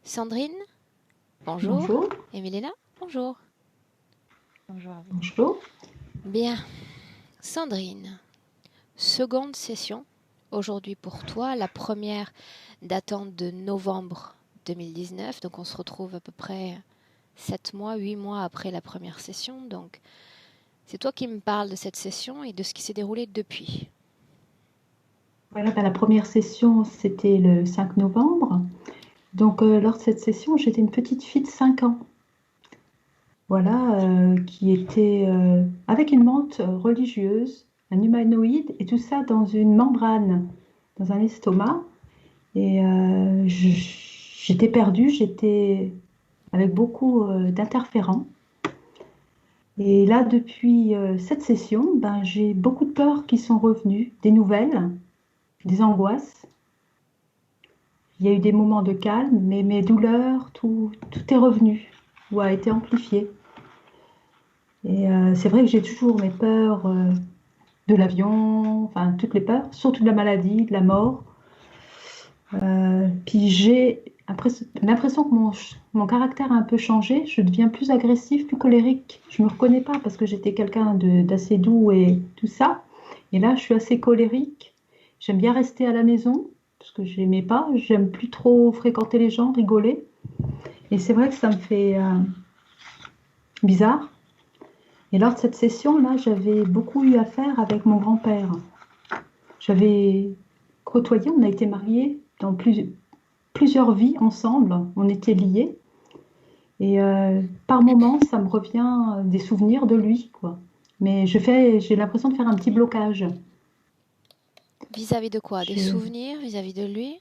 Sandrine, bonjour. Bonjour. Et Milena, bonjour. Bonjour à vous. Bonjour. Bien, Sandrine, seconde session. Aujourd'hui pour toi, la première datant de novembre 2019. Donc on se retrouve à peu près 7 mois, 8 mois après la première session. Donc c'est toi qui me parles de cette session et de ce qui s'est déroulé depuis. Voilà, la première session, c'était le 5 novembre. Donc, lors de cette session, j'étais une petite fille de 5 ans. Voilà, qui était avec une menthe religieuse, un humanoïde, et tout ça dans une membrane, dans un estomac. Et j'étais perdue, j'étais avec beaucoup d'interférents. Et là, depuis cette session, ben, j'ai beaucoup de peurs qui sont revenues, des nouvelles, des angoisses. Il y a eu des moments de calme, mais mes douleurs, tout est revenu ou a été amplifié. Et c'est vrai que j'ai toujours mes peurs de l'avion, enfin toutes les peurs, surtout de la maladie, de la mort. Puis j'ai l'impression que mon caractère a un peu changé. Je deviens plus agressive, plus colérique. Je me reconnais pas parce que j'étais quelqu'un d'assez doux et tout ça. Et là, je suis assez colérique. J'aime bien rester à la maison parce que je n'aimais pas. J'aime plus trop fréquenter les gens, rigoler. Et c'est vrai que ça me fait bizarre. Et lors de cette session-là, j'avais beaucoup eu affaire avec mon grand-père. J'avais côtoyé, on a été mariés dans plusieurs vies ensemble, on était liés. Et par moments, ça me revient des souvenirs de lui, quoi. Mais j'ai l'impression de faire un petit blocage. Vis-à-vis de quoi? Des Je- souvenirs vis-à-vis de lui?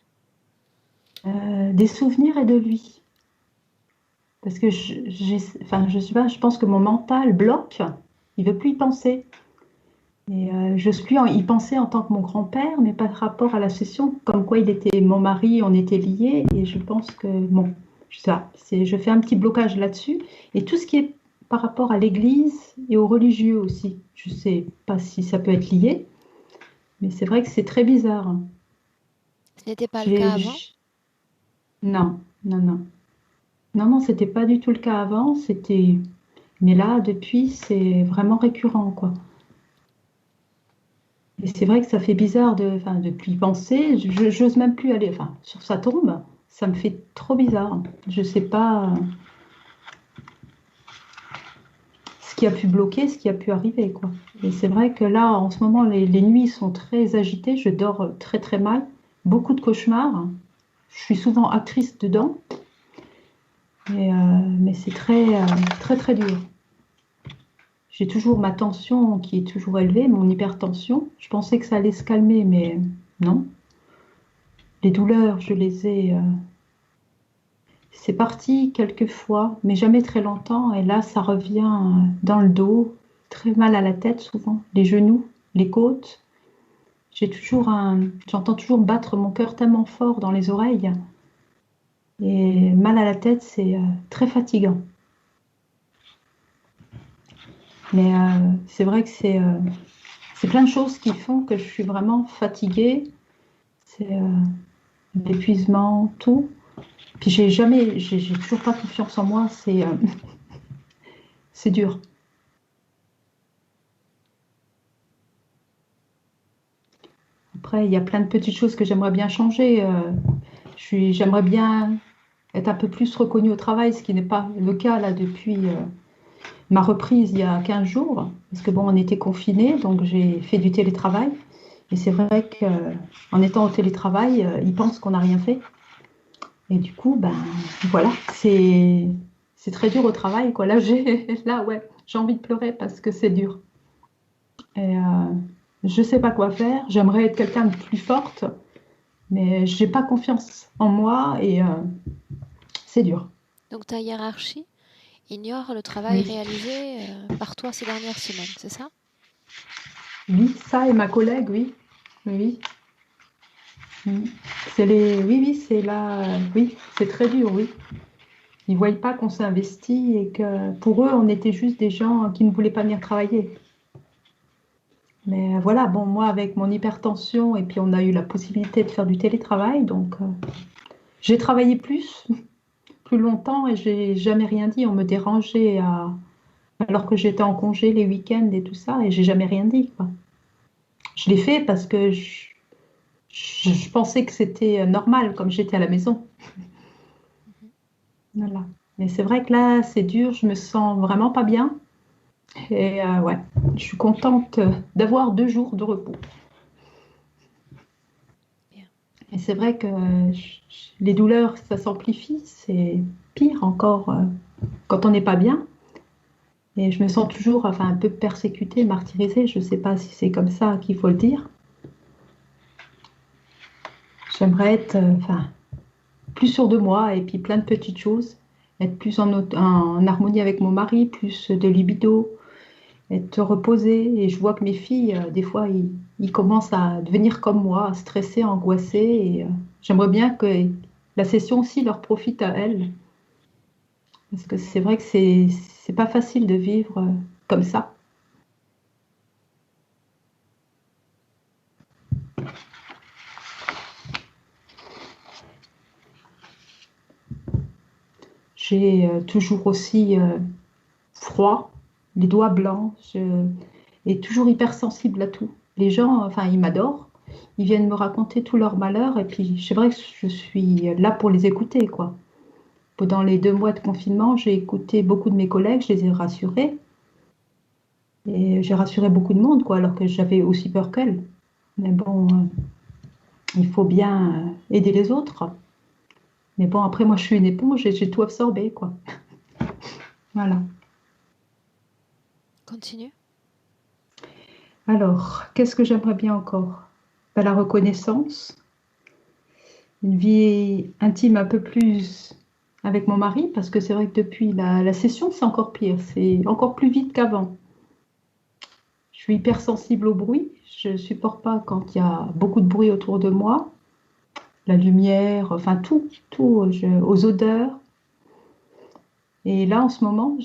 des souvenirs et de lui. Parce que enfin, je sais pas, je pense que mon mental bloque, il veut plus y penser. Et je suis plus y penser en tant que mon grand-père, mais par rapport à la session, comme quoi il était mon mari, on était liés, et je pense que, bon, je fais un petit blocage là-dessus. Et tout ce qui est par rapport à l'église et aux religieux aussi, je sais pas si ça peut être lié, mais c'est vrai que c'est très bizarre. Ce n'était pas le cas J'ai, avant? j'- non, non, non. Non, non, c'était pas du tout le cas avant, mais là, depuis, c'est vraiment récurrent, quoi. Et c'est vrai que ça fait bizarre enfin, de plus y penser. J'ose même plus aller, enfin, sur sa tombe. Ça me fait trop bizarre. Je sais pas ce qui a pu bloquer, ce qui a pu arriver, quoi. Et c'est vrai que là, en ce moment, les nuits sont très agitées. Je dors très très mal. Beaucoup de cauchemars. Je suis souvent actrice dedans. Mais c'est très très dur. J'ai toujours ma tension qui est toujours élevée, mon hypertension. Je pensais que ça allait se calmer, mais non. Les douleurs, je les ai. C'est parti quelques fois, mais jamais très longtemps. Et là, ça revient dans le dos, très mal à la tête souvent, les genoux, les côtes. J'entends toujours battre mon cœur tellement fort dans les oreilles. Et mal à la tête, c'est très fatigant. Mais c'est vrai que c'est plein de choses qui font que je suis vraiment fatiguée. C'est l'épuisement, tout. Puis j'ai toujours pas confiance en moi. C'est dur. Après, il y a plein de petites choses que j'aimerais bien changer. J'aimerais bien être un peu plus reconnue au travail, ce qui n'est pas le cas là depuis ma reprise il y a 15 jours. Parce que bon, on était confinés, donc j'ai fait du télétravail. Et c'est vrai qu'en étant au télétravail, ils pensent qu'on n'a rien fait. Et du coup, ben voilà, c'est très dur au travail, quoi. Là, ouais, j'ai envie de pleurer parce que c'est dur. Et je sais pas quoi faire. J'aimerais être quelqu'un de plus forte, mais j'ai pas confiance en moi et c'est dur. Donc ta hiérarchie ignore le travail Oui, réalisé par toi ces dernières semaines, c'est ça? oui, ça et ma collègue, oui, oui, oui. Oui, oui, c'est là, oui, c'est très dur, oui. Ils voient pas qu'on s'est investi et que pour eux, on était juste des gens qui ne voulaient pas venir travailler. Mais voilà, bon, moi, avec mon hypertension, et puis on a eu la possibilité de faire du télétravail, donc j'ai travaillé plus, plus longtemps et j'ai jamais rien dit. On me dérangeait alors que j'étais en congé les week-ends et tout ça et j'ai jamais rien dit, quoi. Je l'ai fait parce que je pensais que c'était normal comme j'étais à la maison. Mhm. Voilà. Mais c'est vrai que là, c'est dur, je me sens vraiment pas bien. Et ouais, je suis contente d'avoir 2 jours de repos. Bien. Et c'est vrai que les douleurs, ça s'amplifie, c'est pire encore quand on n'est pas bien. Et je me sens toujours enfin, un peu persécutée, martyrisée. Je ne sais pas si c'est comme ça qu'il faut le dire. J'aimerais être enfin, plus sûre de moi et puis plein de petites choses. Être plus en harmonie avec mon mari, plus de libido, être reposée. Et je vois que mes filles, des fois, ils commencent à devenir comme moi, à stresser, angoisser. Et j'aimerais bien que la session aussi leur profite à elles. Parce que c'est vrai que c'est pas facile de vivre comme ça. J'ai toujours aussi froid, les doigts blancs, et toujours hypersensible à tout. Les gens, enfin, ils m'adorent, ils viennent me raconter tout leur malheur, et puis c'est vrai que je suis là pour les écouter, quoi. Pendant les 2 mois de confinement, j'ai écouté beaucoup de mes collègues, je les ai rassurés, et j'ai rassuré beaucoup de monde, quoi, alors que j'avais aussi peur qu'elles. Mais bon, il faut bien aider les autres. Mais bon, après, moi, je suis une éponge et j'ai tout absorbé, quoi. Voilà. Continue. Alors, qu'est-ce que j'aimerais bien encore? Ben, la reconnaissance, une vie intime un peu plus avec mon mari, parce que c'est vrai que depuis la session, c'est encore pire, c'est encore plus vite qu'avant. Je suis hypersensible au bruit, je ne supporte pas quand il y a beaucoup de bruit autour de moi, la lumière, enfin tout, tout, aux odeurs. Et là, en ce moment,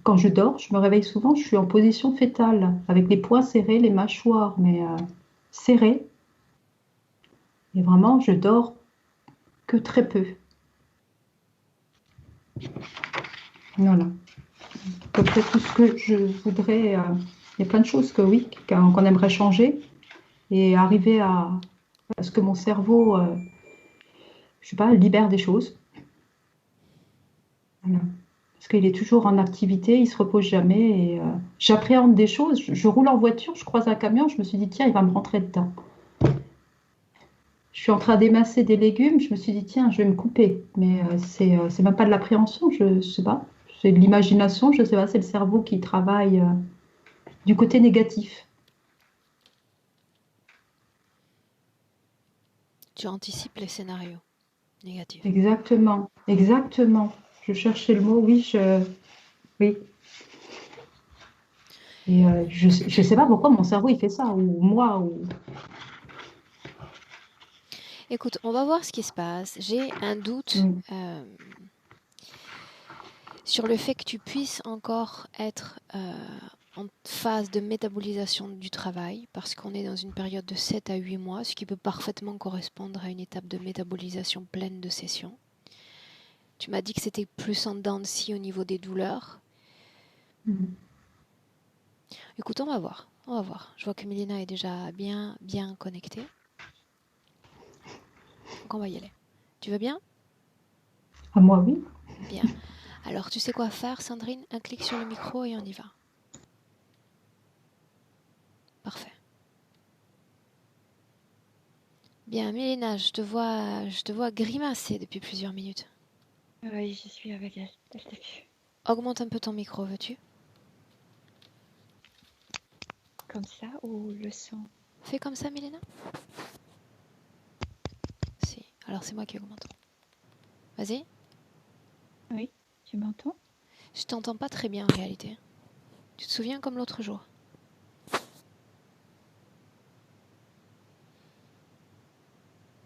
quand je dors, je me réveille souvent, je suis en position fétale, avec les poings serrés, les mâchoires, mais serrées. Et vraiment, je dors que très peu. Voilà. À peu près tout ce que je voudrais. Il y a plein de choses que oui, qu'on aimerait changer et arriver à ce que mon cerveau, je sais pas, libère des choses. Voilà. Parce qu'il est toujours en activité, il se repose jamais. Et j'appréhende des choses. Je roule en voiture, je croise un camion, je me suis dit, tiens, il va me rentrer dedans. Je suis en train d'émasser des légumes, je me suis dit, tiens, je vais me couper. Mais c'est même pas de l'appréhension, je sais pas. C'est de l'imagination, je sais pas, c'est le cerveau qui travaille du côté négatif. Tu anticipes les scénarios négatifs. Exactement, exactement. Je cherchais le mot, oui, oui. Et je ne sais pas pourquoi mon cerveau il fait ça, ou moi, ou... Écoute, on va voir ce qui se passe. J'ai un doute Mm. sur le fait que tu puisses encore être en phase de métabolisation du travail, parce qu'on est dans une période de 7 à 8 mois, ce qui peut parfaitement correspondre à une étape de métabolisation pleine de sessions. Tu m'as dit que c'était plus en dents de scie au niveau des douleurs. Mm. Écoute, on va voir. On va voir. Je vois que Mélina est déjà bien, bien connectée. Donc on va y aller. Tu veux bien? À moi, oui. Bien. Alors, tu sais quoi faire, Sandrine? Un clic sur le micro et on y va. Parfait. Bien, Mélina, je te vois grimacer depuis plusieurs minutes. Oui, je suis avec elle dès le début. Augmente un peu ton micro, veux-tu? Comme ça ou le son? Fais comme ça, Mélina? Si. Alors, c'est moi qui augmente. Vas-y. Oui, tu m'entends? Je t'entends pas très bien en réalité. Tu te souviens comme l'autre jour?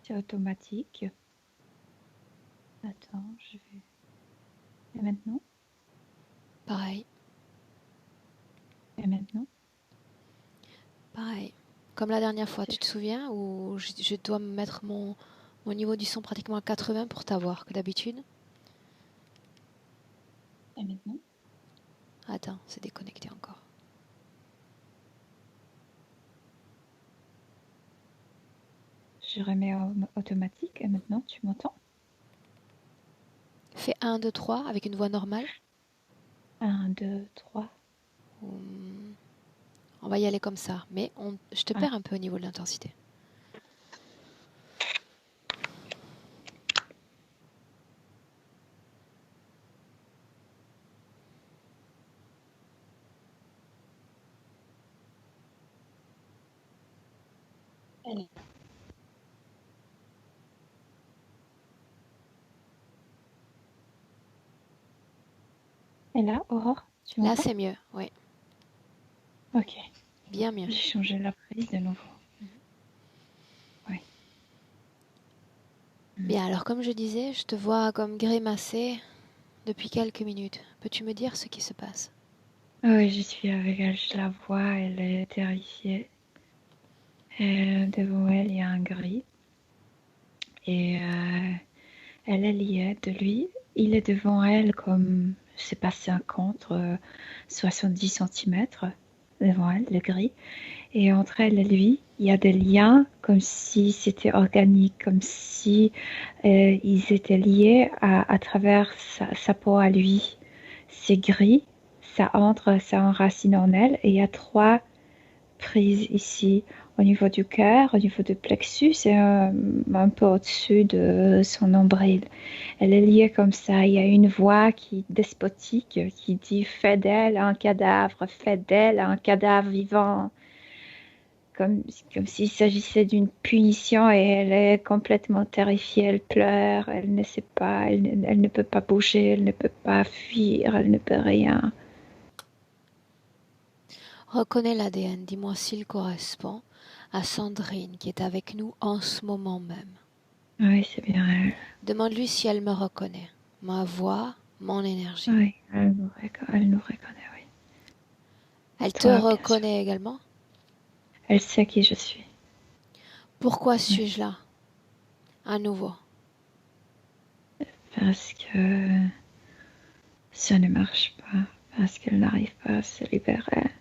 C'est automatique. Attends, je vais... Et maintenant? Pareil, Et maintenant? pareil. Comme la dernière fois, C'est- tu te souviens? Où je dois me mettre mon niveau du son pratiquement à 80 pour t'avoir, que d'habitude. Et maintenant? Attends, c'est déconnecté encore. Je remets en automatique et maintenant tu m'entends? Fais 1, 2, 3 avec une voix normale. 1, 2, 3. Hum, On va y aller comme ça, mais je te Ouais. perds un peu au niveau de l'intensité. Et là, Aurore, tu Là, m'entends? c'est mieux, oui, Ok. bien mieux. J'ai changé la prise de nouveau. Oui. Bien, alors comme je disais, je te vois comme grimacer depuis quelques minutes. Peux-tu me dire ce qui se passe? Oui, je suis avec elle, je la vois, elle est terrifiée. Devant elle, il y a un gris. Et elle est liée de lui. Il est devant elle comme, je sais pas, 50, 70 centimètres devant elle, le gris. Et entre elle et lui, il y a des liens comme si c'était organique, comme si ils étaient liés à travers sa peau à lui. C'est gris, ça entre, ça enracine en elle. Et il y a 3 prise ici au niveau du cœur, au niveau du plexus et un peu au-dessus de son nombril. Elle est liée comme ça. Il y a une voix qui despotique qui dit fais d'elle un cadavre, fais d'elle un cadavre vivant. Comme s'il s'agissait d'une punition et elle est complètement terrifiée, elle pleure, elle ne sait pas, elle ne peut pas bouger, elle ne peut pas fuir, elle ne peut rien. Reconnais l'ADN, dis-moi s'il correspond à Sandrine qui est avec nous en ce moment même. Oui, c'est bien elle. Demande-lui si elle me reconnaît. Ma voix, mon énergie. Oui, elle nous reconnaît, oui. Elle te Toi, bien sûr. reconnaît également? Elle sait qui je suis. Pourquoi Oui. suis-je là? À nouveau. Parce que ça ne marche pas. Parce qu'elle n'arrive pas à se libérer.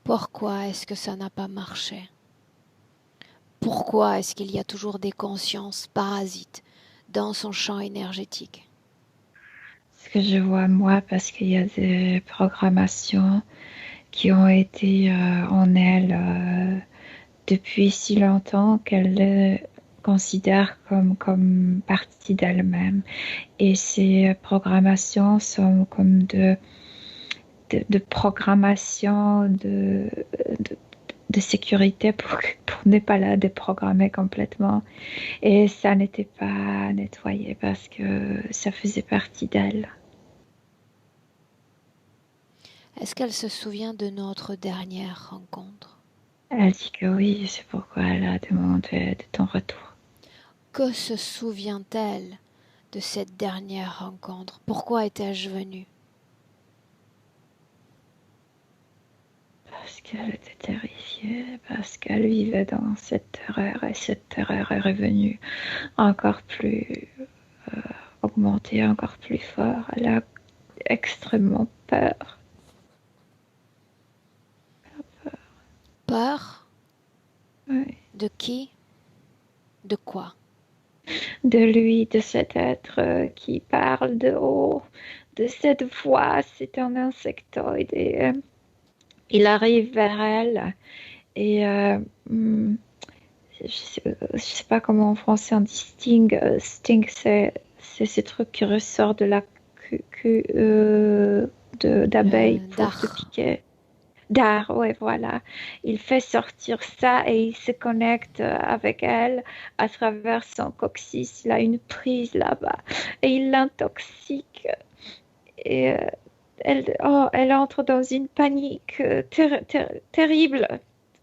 Pourquoi est-ce que ça n'a pas marché? Pourquoi est-ce qu'il y a toujours des consciences parasites dans son champ énergétique? Ce que je vois moi, parce qu'il y a des programmations qui ont été en elle depuis si longtemps qu'elle le considère comme partie d'elle-même. Et ces programmations sont comme de programmation de, de sécurité pour ne pas la déprogrammer complètement. Et ça n'était pas nettoyé parce que ça faisait partie d'elle. Est-ce qu'elle se souvient de notre dernière rencontre? Elle dit que oui, c'est pourquoi elle a demandé de ton retour. Que se souvient-elle de cette dernière rencontre? Pourquoi étais-je venue? Parce qu'elle était terrifiée, parce qu'elle vivait dans cette terreur et cette terreur est revenue encore plus augmentée, encore plus fort. Elle a extrêmement peur. Peur? Oui. De qui? De quoi? De lui, de cet être qui parle de haut, de cette voix, c'est un insectoïde et il arrive vers elle et je sais pas comment en français on dit sting. Sting, c'est ce truc qui ressort de la queue d'abeille pour te D'art. piquer. D'art, ouais, voilà. Il fait sortir ça et il se connecte avec elle à travers son coccyx. Il a une prise là-bas et il l'intoxique. Et elle entre dans une panique terrible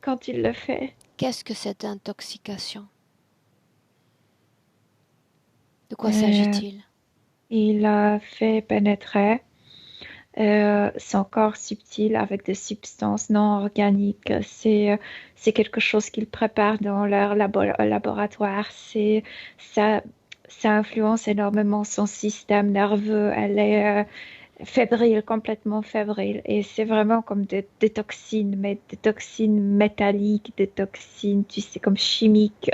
quand il le fait. Qu'est-ce que cette intoxication? De quoi Euh, s'agit-il? il a fait pénétrer son corps subtil avec des substances non organiques. C'est quelque chose qu'ils préparent dans leur laboratoire. Ça, ça influence énormément son système nerveux. fébrile, complètement fébrile. Et c'est vraiment comme des toxines, mais des toxines métalliques, des toxines, tu sais, comme chimiques,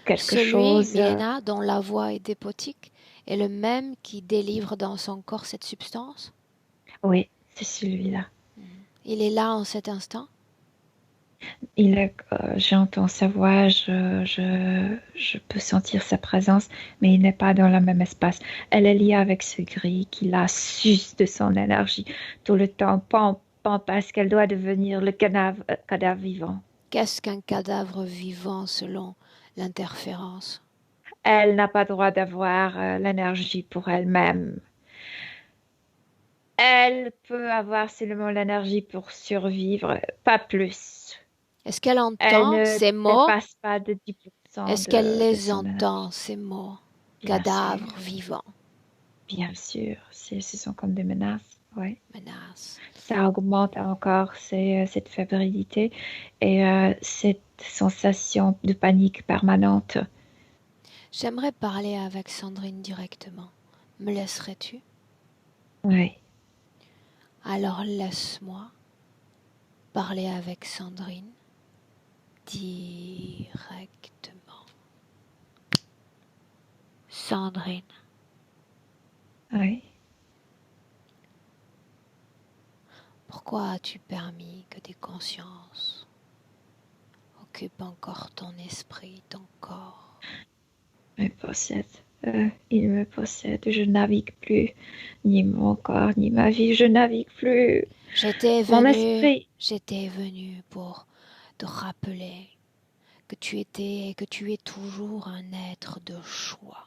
quelque Celui, chose. Milena, dont la voix est dépotique, est le même qui délivre dans son corps cette substance. Oui, c'est celui-là. Il est là en cet instant. J'entends sa voix, je peux sentir sa présence, mais il n'est pas dans le même espace. Elle est liée avec ce gris qui la suce de son énergie tout le temps, parce qu'elle doit devenir le cadavre vivant. Qu'est-ce qu'un cadavre vivant selon l'interférence? Elle n'a pas droit d'avoir l'énergie pour elle-même. Elle peut avoir seulement l'énergie pour survivre, pas plus. Est-ce qu'elle Elle entend ne ces mots? dépasse pas de 10% Est-ce qu'elle de les son énergie. entend, ces mots? Bien sûr, Cadavre vivant, bien sûr. Ce sont comme des menaces. Ouais. menace. Ça augmente encore cette fébrilité et cette sensation de panique permanente. J'aimerais parler avec Sandrine directement. Me laisserais-tu? Oui. Alors laisse-moi parler avec Sandrine directement. Sandrine, Oui. pourquoi as-tu permis que des consciences occupent encore ton esprit, ton corps? Me possède. Il me possède. Je navigue plus. Ni mon corps, ni ma vie. Je navigue plus. J'étais Mon venue, esprit. j'étais venue pour te rappeler que tu étais et que tu es toujours un être de choix,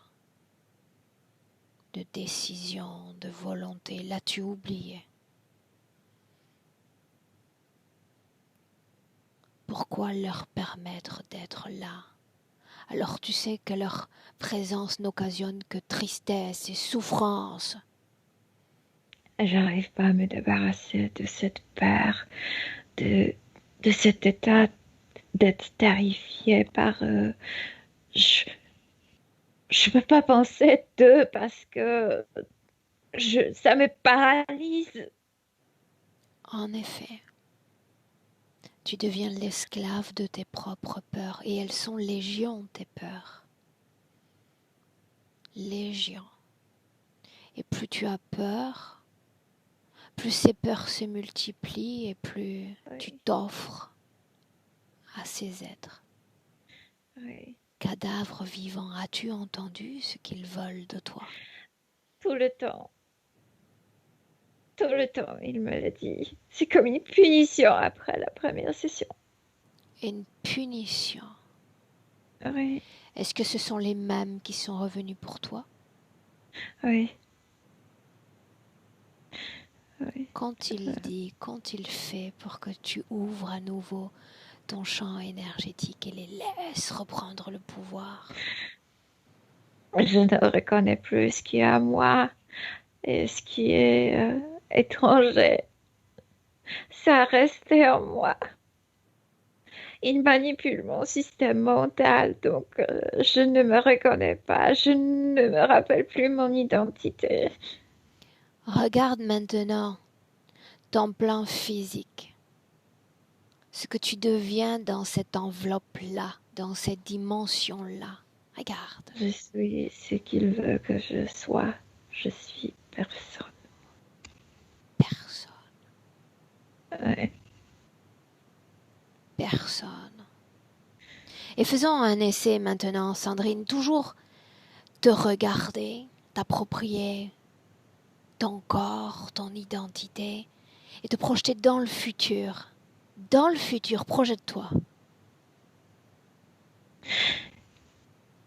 de décision, de volonté. L'as-tu oublié? Pourquoi leur permettre d'être là? Alors tu sais que leur présence n'occasionne que tristesse et souffrance. J'arrive pas à me débarrasser de cette peur, de, de cet état d'être terrifiée par. Je, je peux pas penser d'eux parce que ça me paralyse. En effet, tu deviens l'esclave de tes propres peurs et elles sont légion tes peurs. Légion. Et plus tu as peur, plus ces peurs se multiplient et plus tu Oui, t'offres à ces êtres. oui. Cadavre vivant, as-tu entendu ce qu'ils veulent de toi? Tout le temps. Tout le temps, il me l'a dit. C'est comme une punition après la première session. Une punition. Oui, Est-ce que ce sont les mêmes qui sont revenus pour toi? oui, oui. Qu'ont-ils dit, qu'ont-ils fait pour que tu ouvres à nouveau ton champ énergétique et les laisses reprendre le pouvoir? Je ne reconnais plus ce qui est à moi et ce qui est étranger. Ça a resté en moi. Il manipule mon système mental, donc je ne me reconnais pas. Je ne me rappelle plus mon identité. Regarde maintenant ton plan physique, ce que tu deviens dans cette enveloppe-là, dans cette dimension-là. Regarde. Je suis ce qu'il veut que je sois. Je suis personne. Personne. Ouais. Personne. Et faisons un essai maintenant, Sandrine, toujours te regarder, t'approprier ton corps, ton identité, et te projeter dans le futur. Dans le futur, projette-toi.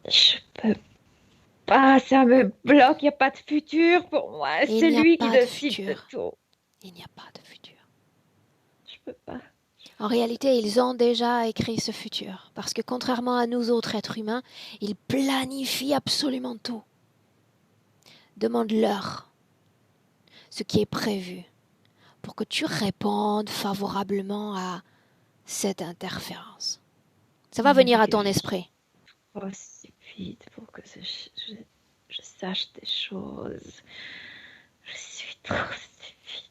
Je peux pas, ça me bloque. Il n'y a pas de futur pour moi. Et il C'est n'y a lui qui pas de décide de futur. tout. Il n'y a pas de futur. Je peux pas. En réalité, ils ont déjà écrit ce futur, parce que contrairement à nous autres êtres humains, ils planifient absolument tout. Demande-leur ce qui est prévu pour que tu répondes favorablement à cette interférence. Ça va venir à ton esprit. Trop stupide pour que je sache des choses. Je suis trop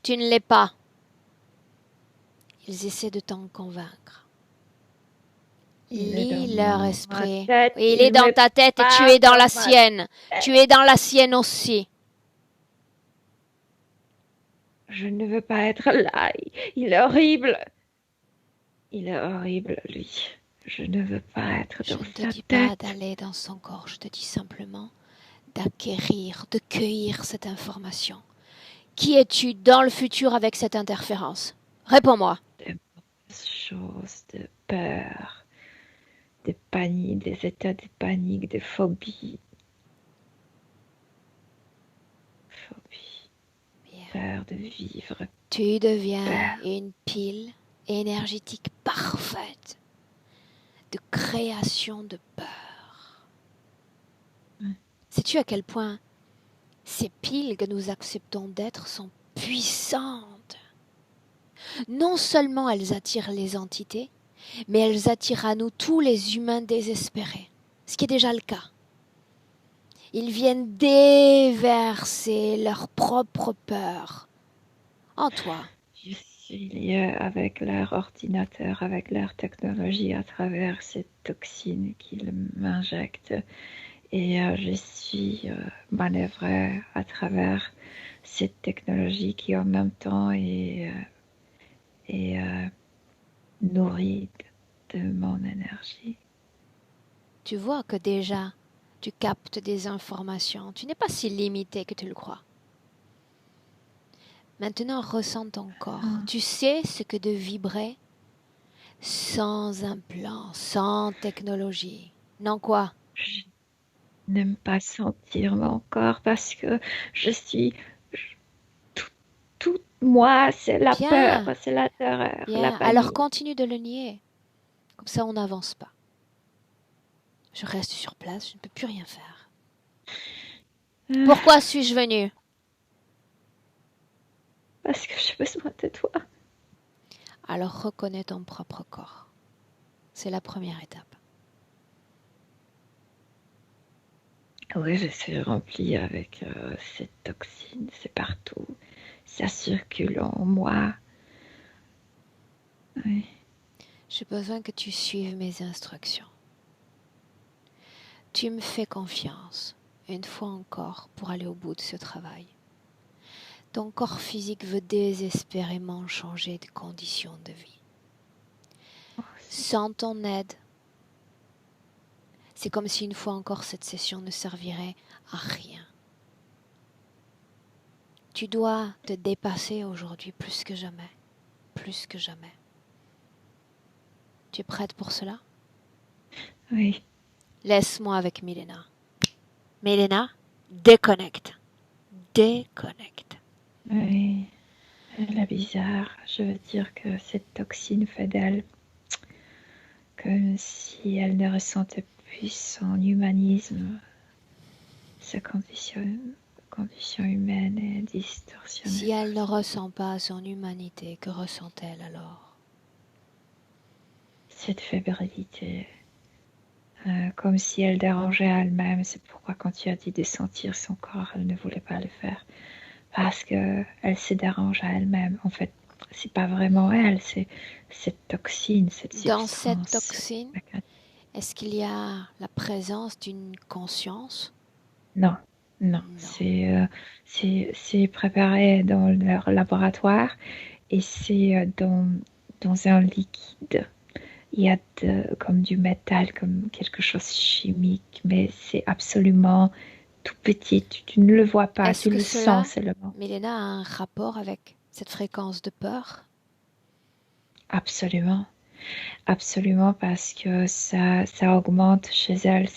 Tu ne l'es pas. Ils essaient de t'en convaincre. Il est Lis dans leur ma esprit. tête, Il est il dans me ta tête et tu parle es dans la dans ma sienne. tête. Tu es dans la sienne aussi. Je ne veux pas être là. Il est horrible. Il est horrible, lui. Je ne veux pas être Je dans ne te sa dis pas tête. d'aller dans son corps, je te dis simplement d'acquérir, de cueillir cette information. Qui es-tu dans le futur avec cette interférence? Réponds-moi. De mauvaises choses, de peur, de panique, des états de panique, de phobie. Phobie, Bien. peur de vivre. Tu deviens Peur. une pile énergétique parfaite de création de peur. Sais-tu à quel point ces piles que nous acceptons d'être sont puissantes? Non seulement elles attirent les entités, mais elles attirent à nous tous les humains désespérés, ce qui est déjà le cas. Ils viennent déverser leur propre peur en toi. Je suis liée avec leur ordinateur, avec leur technologie à travers cette toxine qu'ils m'injectent. Et je suis manœuvrée à travers cette technologie qui en même temps est nourrie de mon énergie. Tu vois que déjà, tu captes des informations. Tu n'es pas si limité que tu le crois. Maintenant, ressens ton corps. Tu sais ce que de vibrer sans implant, sans technologie. Non quoi? Je n'aime pas sentir mon corps parce que je suis... Tout moi, c'est la peur, Bien, c'est la terreur, la bien. Alors panique. continue de le nier. Comme ça, on n'avance pas. Je reste sur place, je ne peux plus rien faire. Pourquoi suis-je venue? Parce que j'ai besoin de toi. Alors reconnais ton propre corps. C'est la première étape. Oui, je suis remplie avec cette toxine, c'est partout. Ça circule en moi. Oui. J'ai besoin que tu suives mes instructions. Tu me fais confiance, une fois encore, pour aller au bout de ce travail. Ton corps physique veut désespérément changer de conditions de vie. Sans ton aide, c'est comme si une fois encore cette session ne servirait à rien. Tu dois te dépasser aujourd'hui plus que jamais. Plus que jamais. Tu es prête pour cela? Oui. Laisse-moi avec Milena. Milena, déconnecte. Déconnecte. Oui. Elle est bizarre. Je veux dire que cette toxine fait d'elle comme si elle ne ressentait plus son humanisme. Sa condition humaine est distorsionnée. Si elle ne ressent pas son humanité, que ressent-elle alors? Cette fébrilité, comme si elle dérangeait elle-même. C'est pourquoi quand tu as dit de sentir son corps, elle ne voulait pas le faire. Parce qu'elle se dérange à elle-même. En fait, c'est pas vraiment elle, c'est cette toxine, cette Dans cette substance. toxine, est-ce qu'il y a la présence d'une conscience? Non, non. C'est préparé dans leur laboratoire et c'est dans un liquide. Il y a comme du métal, comme quelque chose chimique, mais c'est absolument tout petit. Tu ne le vois pas, Est-ce tu que le cela, sens seulement. Milena, a un rapport avec cette fréquence de peur? Absolument. Absolument, parce que ça augmente chez elle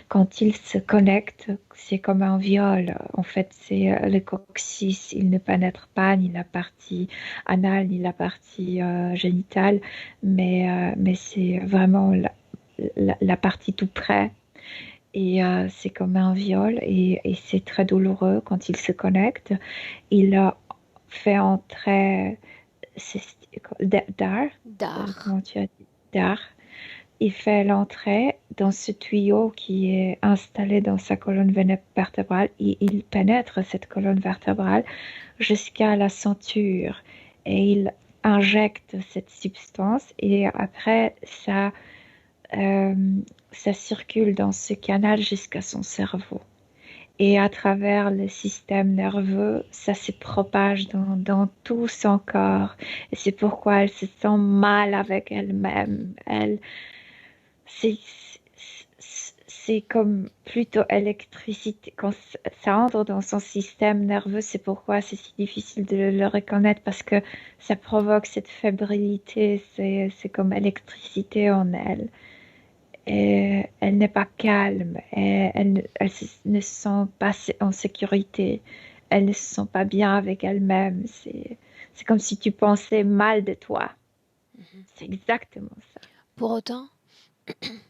quand il se connecte, c'est comme un viol. En fait, c'est le coccyx, il ne pénètre pas ni la partie anale ni la partie génitale, mais c'est vraiment la partie tout près. Et c'est comme un viol et c'est très douloureux quand il se connecte. Il fait entrer d'art, D'art. comment tu as dit, d'art il fait l'entrée dans ce tuyau qui est installé dans sa colonne vertébrale. Il pénètre cette colonne vertébrale jusqu'à la ceinture et il injecte cette substance et après euh, ça circule dans ce canal jusqu'à son cerveau. Et à travers le système nerveux, ça se propage dans tout son corps. Et c'est pourquoi elle se sent mal avec elle-même. C'est, c'est comme plutôt électricité. Quand ça entre dans son système nerveux, c'est pourquoi c'est si difficile de le reconnaître parce que ça provoque cette fébrilité. C'est comme électricité en elle. Et elle n'est pas calme, et ne se sent pas en sécurité, elle ne se sent pas bien avec elle-même. C'est comme si tu pensais mal de toi. C'est exactement ça. Pour autant,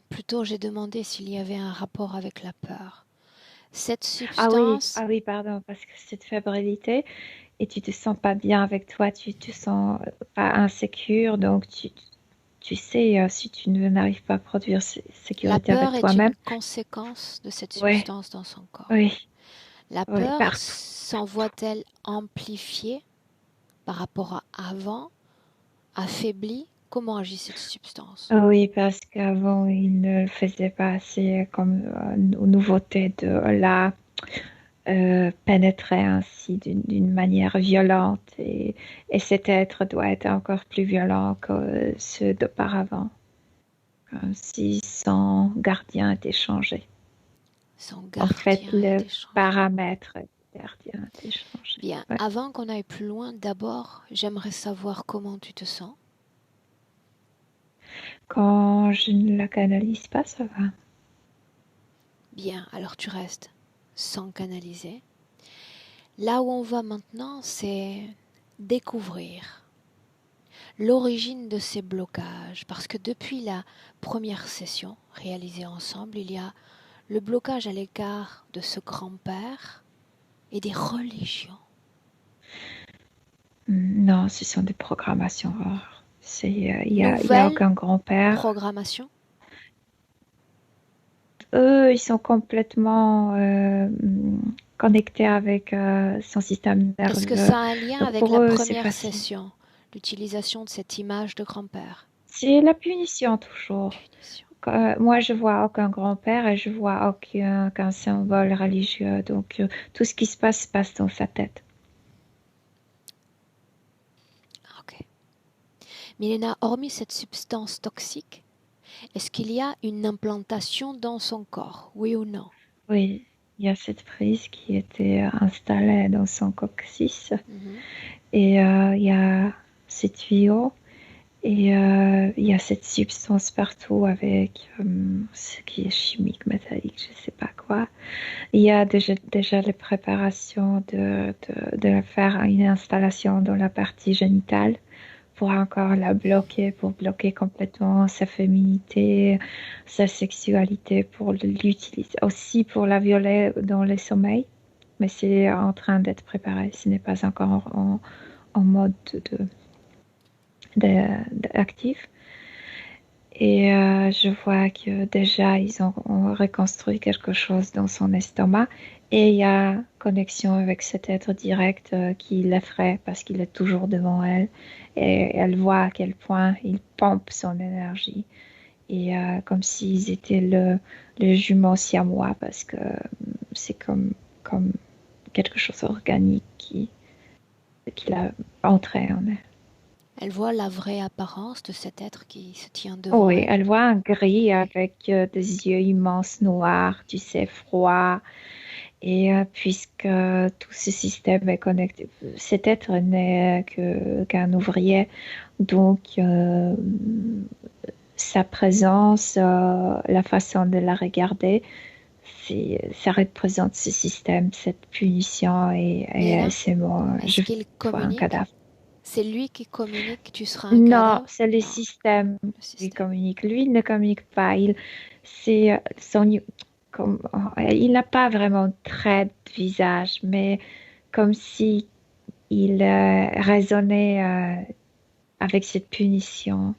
plutôt j'ai demandé s'il y avait un rapport avec la peur. Cette substance, Ah oui, pardon, parce que cette fébrilité, et tu te sens pas bien avec toi, tu te sens pas insécure, donc tu sais, si tu n'arrives pas à produire la sécurité avec peur est une toi-même, conséquence de cette ouais, substance dans son corps. oui, La oui, peur partout. s'envoie-t-elle amplifiée par rapport à avant, affaiblie? Comment agit cette substance? Oui, parce qu'avant, il ne le faisait pas assez comme aux nouveautés de la pénétrer ainsi d'une manière violente et cet être doit être encore plus violent que ceux d'auparavant, comme si son gardien était changé. Son En fait, gardien le était changé. paramètre du gardien était changé. Bien, Ouais. avant qu'on aille plus loin, d'abord, j'aimerais savoir comment tu te sens. Quand je ne la canalise pas, ça va. Bien, alors tu restes sans canaliser. Là où on va maintenant, c'est découvrir l'origine de ces blocages, parce que depuis la première session réalisée ensemble, il y a le blocage à l'égard de ce grand-père et des religions. Non, ce sont des programmations rares. Il y a Nouvelle aucun grand-père. programmation. Eux, ils sont complètement connectés avec son système Est-ce que nerveux. ça a un lien Donc avec pour la eux, c'est première facile. session, l'utilisation de cette image de grand-père? C'est la punition toujours. Punition. Moi, je vois aucun grand-père et je vois aucun symbole religieux. Donc tout ce qui se passe dans sa tête. Ok. Milena, hormis cette substance toxique, est-ce qu'il y a une implantation dans son corps, oui ou non? Oui, il y a cette prise qui était installée dans son coccyx Mhm. et il y a ces tuyaux. Et il y a cette substance partout avec ce qui est chimique, métallique, je ne sais pas quoi. Il y a déjà les préparations de faire une installation dans la partie génitale pour encore la bloquer, pour bloquer complètement sa féminité, sa sexualité, pour l'utiliser aussi pour la violer dans les sommeils. Mais c'est en train d'être préparé, ce n'est pas encore en mode actif. Et je vois que déjà, ont reconstruit quelque chose dans son estomac. Et il y a connexion avec cet être direct qui l'effraie parce qu'il est toujours devant elle. Et elle voit à quel point il pompe son énergie. Et comme s'ils étaient le jumeau siamois parce que c'est comme quelque chose d'organique qui l'a entré en elle. Elle voit la vraie apparence de cet être qui se tient devant Oui, elle. elle voit un gris avec des yeux immenses noirs, tu sais, froids. Et puisque tout ce système est connecté, cet être n'est qu'un ouvrier, donc sa présence, la façon de la regarder, ça représente ce système, cette punition et Milena, c'est moi, est-ce je qu'il vois un communique? cadavre. C'est lui qui communique, tu seras un Non, cadavre? c'est le Non, système le qui système. communique. Lui, il ne communique pas. C'est il n'a pas vraiment de trait de visage, mais comme si il résonnait avec cette punition.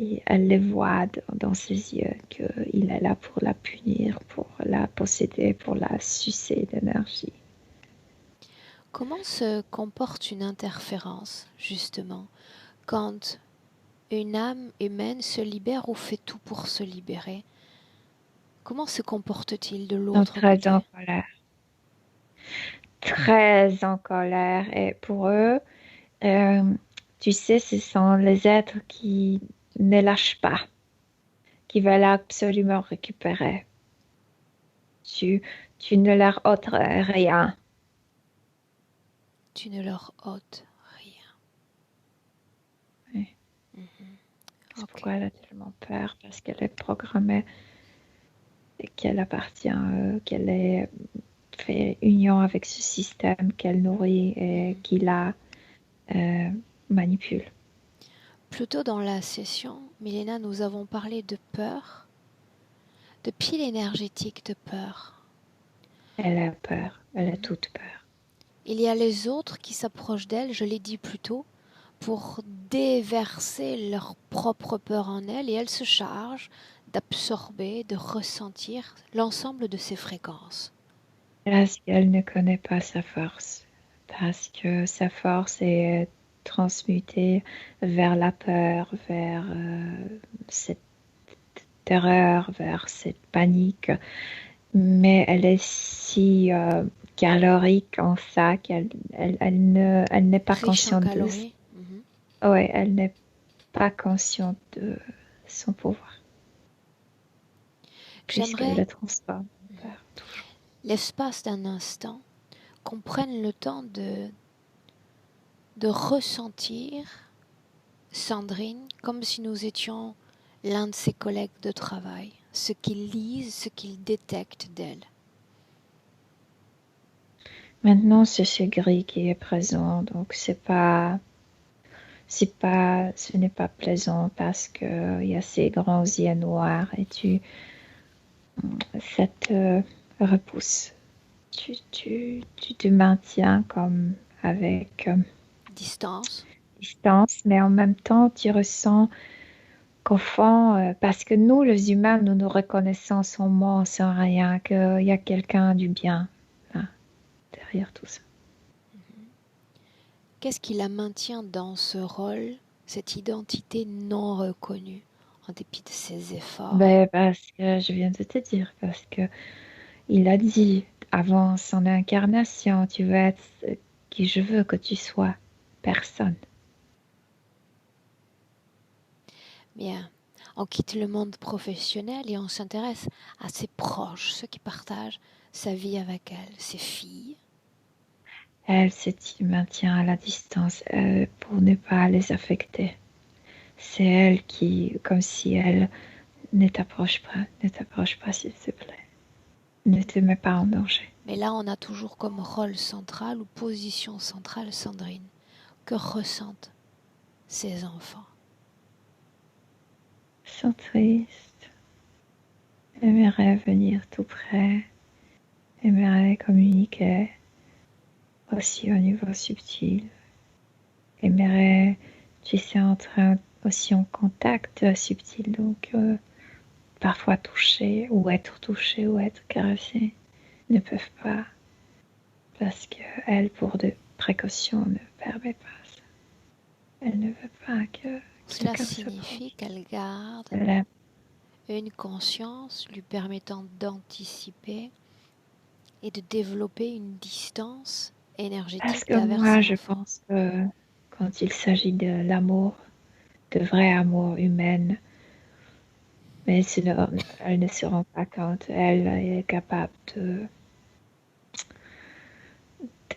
Et elle les voit dans ses yeux qu'il est là pour la punir, pour la posséder, pour la sucer d'énergie. Comment se comporte une interférence, justement, quand une âme humaine se libère ou fait tout pour se libérer? Comment se comporte-t-il de Ils sont l'autre très côté? en colère. Très en colère. Et pour eux, tu sais, ce sont les êtres qui ne lâchent pas, qui veulent absolument récupérer. Tu, tu ne leur ôtes rien. Tu ne leur ôtes rien. Oui. C'est Ok. pourquoi elle a tellement peur, parce qu'elle est programmée et qu'elle appartient, qu'elle est fait union avec ce système qu'elle nourrit et qui la manipule. Plus tôt dans la session, Milena, nous avons parlé de peur, de pile énergétique de peur. Elle a peur, elle a toute peur. Il y a les autres qui s'approchent d'elle, je l'ai dit plus tôt, pour déverser leur propre peur en elle et elle se charge d'absorber, de ressentir l'ensemble de ces fréquences. Parce qu'elle ne connaît pas sa force. Parce que sa force est transmutée vers la peur, vers cette terreur, vers cette panique. Mais elle est si calorique en ça elle n'est pas Riche en consciente de calories. ouais, elle n'est pas consciente de son pouvoir, puisqu'elle J'aimerais, le transforme en peur, toujours. l'espace d'un instant, qu'on prenne le temps de ressentir Sandrine comme si nous étions l'un de ses collègues de travail, ce qu'il lise, ce qu'il détecte d'elle. Maintenant, c'est ce gris qui est présent, donc ce n'est pas plaisant parce que il y a ces grands yeux noirs et ça te repousse. Tu te maintiens comme avec Distance. distance, mais en même temps, tu ressens qu'au fond, parce que nous, les humains, nous nous reconnaissons sans mots, sans rien, qu'il y a quelqu'un du bien là, derrière tout ça. Qu'est-ce qui la maintient dans ce rôle, cette identité non reconnue, en dépit de ses efforts? Ben, parce que je viens de te dire, parce que il a dit avant son incarnation, tu veux être qui je veux que tu sois, personne. Bien, on quitte le monde professionnel et on s'intéresse à ses proches, ceux qui partagent sa vie avec elle, ses filles. Elle se maintient à la distance pour ne pas les affecter. C'est elle qui, comme si elle ne t'approche pas s'il te plaît. Ne te mets pas en danger. Mais là, on a toujours comme rôle central ou position centrale Sandrine. Que ressentent ces enfants? Ils sont tristes. Aimerait venir tout près. Aimerait communiquer aussi au niveau subtil. Aimerait, tu sais, entrer aussi en contact subtil. Donc, parfois toucher ou être caressé. Ne peuvent pas. Parce qu'elle, pour de précautions, ne permet pas ça. Elle ne veut pas que Cela quelqu'un signifie s'approche. qu'elle garde Elle aime. une conscience lui permettant d'anticiper et de développer une distance Parce énergétique que envers moi, ses je enfants. pense que quand il s'agit de l'amour, de vrai amour humain, mais sinon, elle ne se rend pas compte. Elle est capable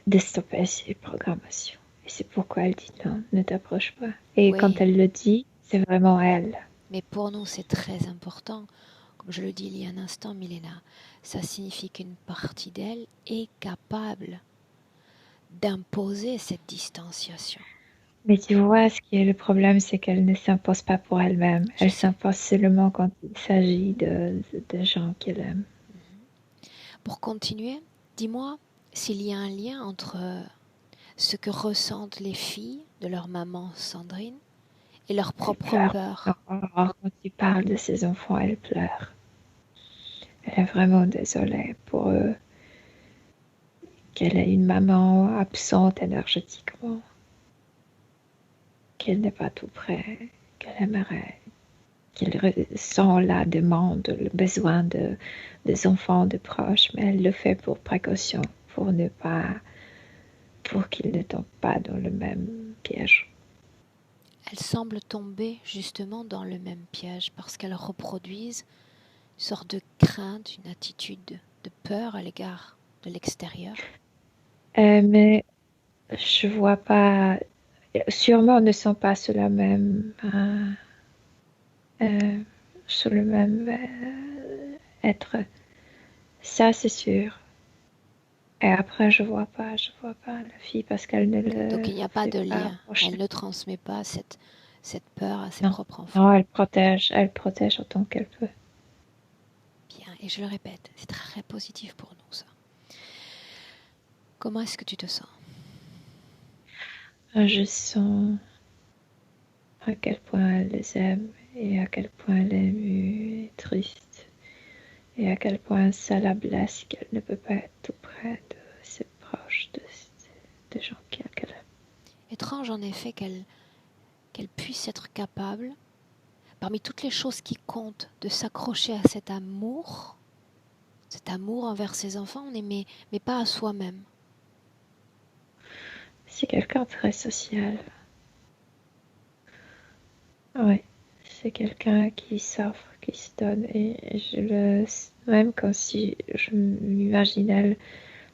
de stopper ses programmations. Et c'est pourquoi elle dit non, ne t'approche pas. Et quand Oui, elle le dit, c'est vraiment elle. mais pour nous, c'est très important. Comme je le dis il y a un instant, Milena, ça signifie qu'une partie d'elle est capable d'imposer cette distanciation. Mais tu vois, ce qui est le problème, c'est qu'elle ne s'impose pas pour elle-même. Je Elle sais. s'impose seulement quand il s'agit de gens qu'elle aime. Pour continuer, dis-moi s'il y a un lien entre ce que ressentent les filles de leur maman Sandrine et leur Elle propre pleure. peur. Quand tu parles de ses enfants, elle pleure. Elle est vraiment désolée pour eux qu'elle ait une maman absente énergétiquement, qu'elle n'est pas tout près, qu'elle aimerait, qu'elle ressent la demande, le besoin des enfants, de proches, mais elle le fait pour précaution, pour qu'ils ne tombent pas dans le même piège. Elles semblent tomber justement dans le même piège parce qu'elles reproduisent une sorte de crainte, une attitude de peur à l'égard de l'extérieur. Mais je vois pas, sûrement ne sont pas sur la même, sur le même être. Ça, c'est sûr. Et après, je vois pas la fille parce qu'elle ne Donc le il n'y a pas fait de pas lien. Elle approcher. ne transmet pas cette peur à ses Non, propres enfants. non, elle protège autant qu'elle peut. Bien, et je le répète, c'est très positif pour nous ça. Comment est-ce que tu te sens? Je sens à quel point elle les aime et à quel point elle est émue et triste et à quel point ça la blesse qu'elle ne peut pas être tout près de ses proches, de gens qu'elle aime. Étrange en effet qu'elle puisse être capable, parmi toutes les choses qui comptent, de s'accrocher à cet amour envers ses enfants, mais pas à soi-même. C'est quelqu'un de très social. Oui, c'est quelqu'un qui s'offre, qui se donne. Et même quand si je m'imagine elle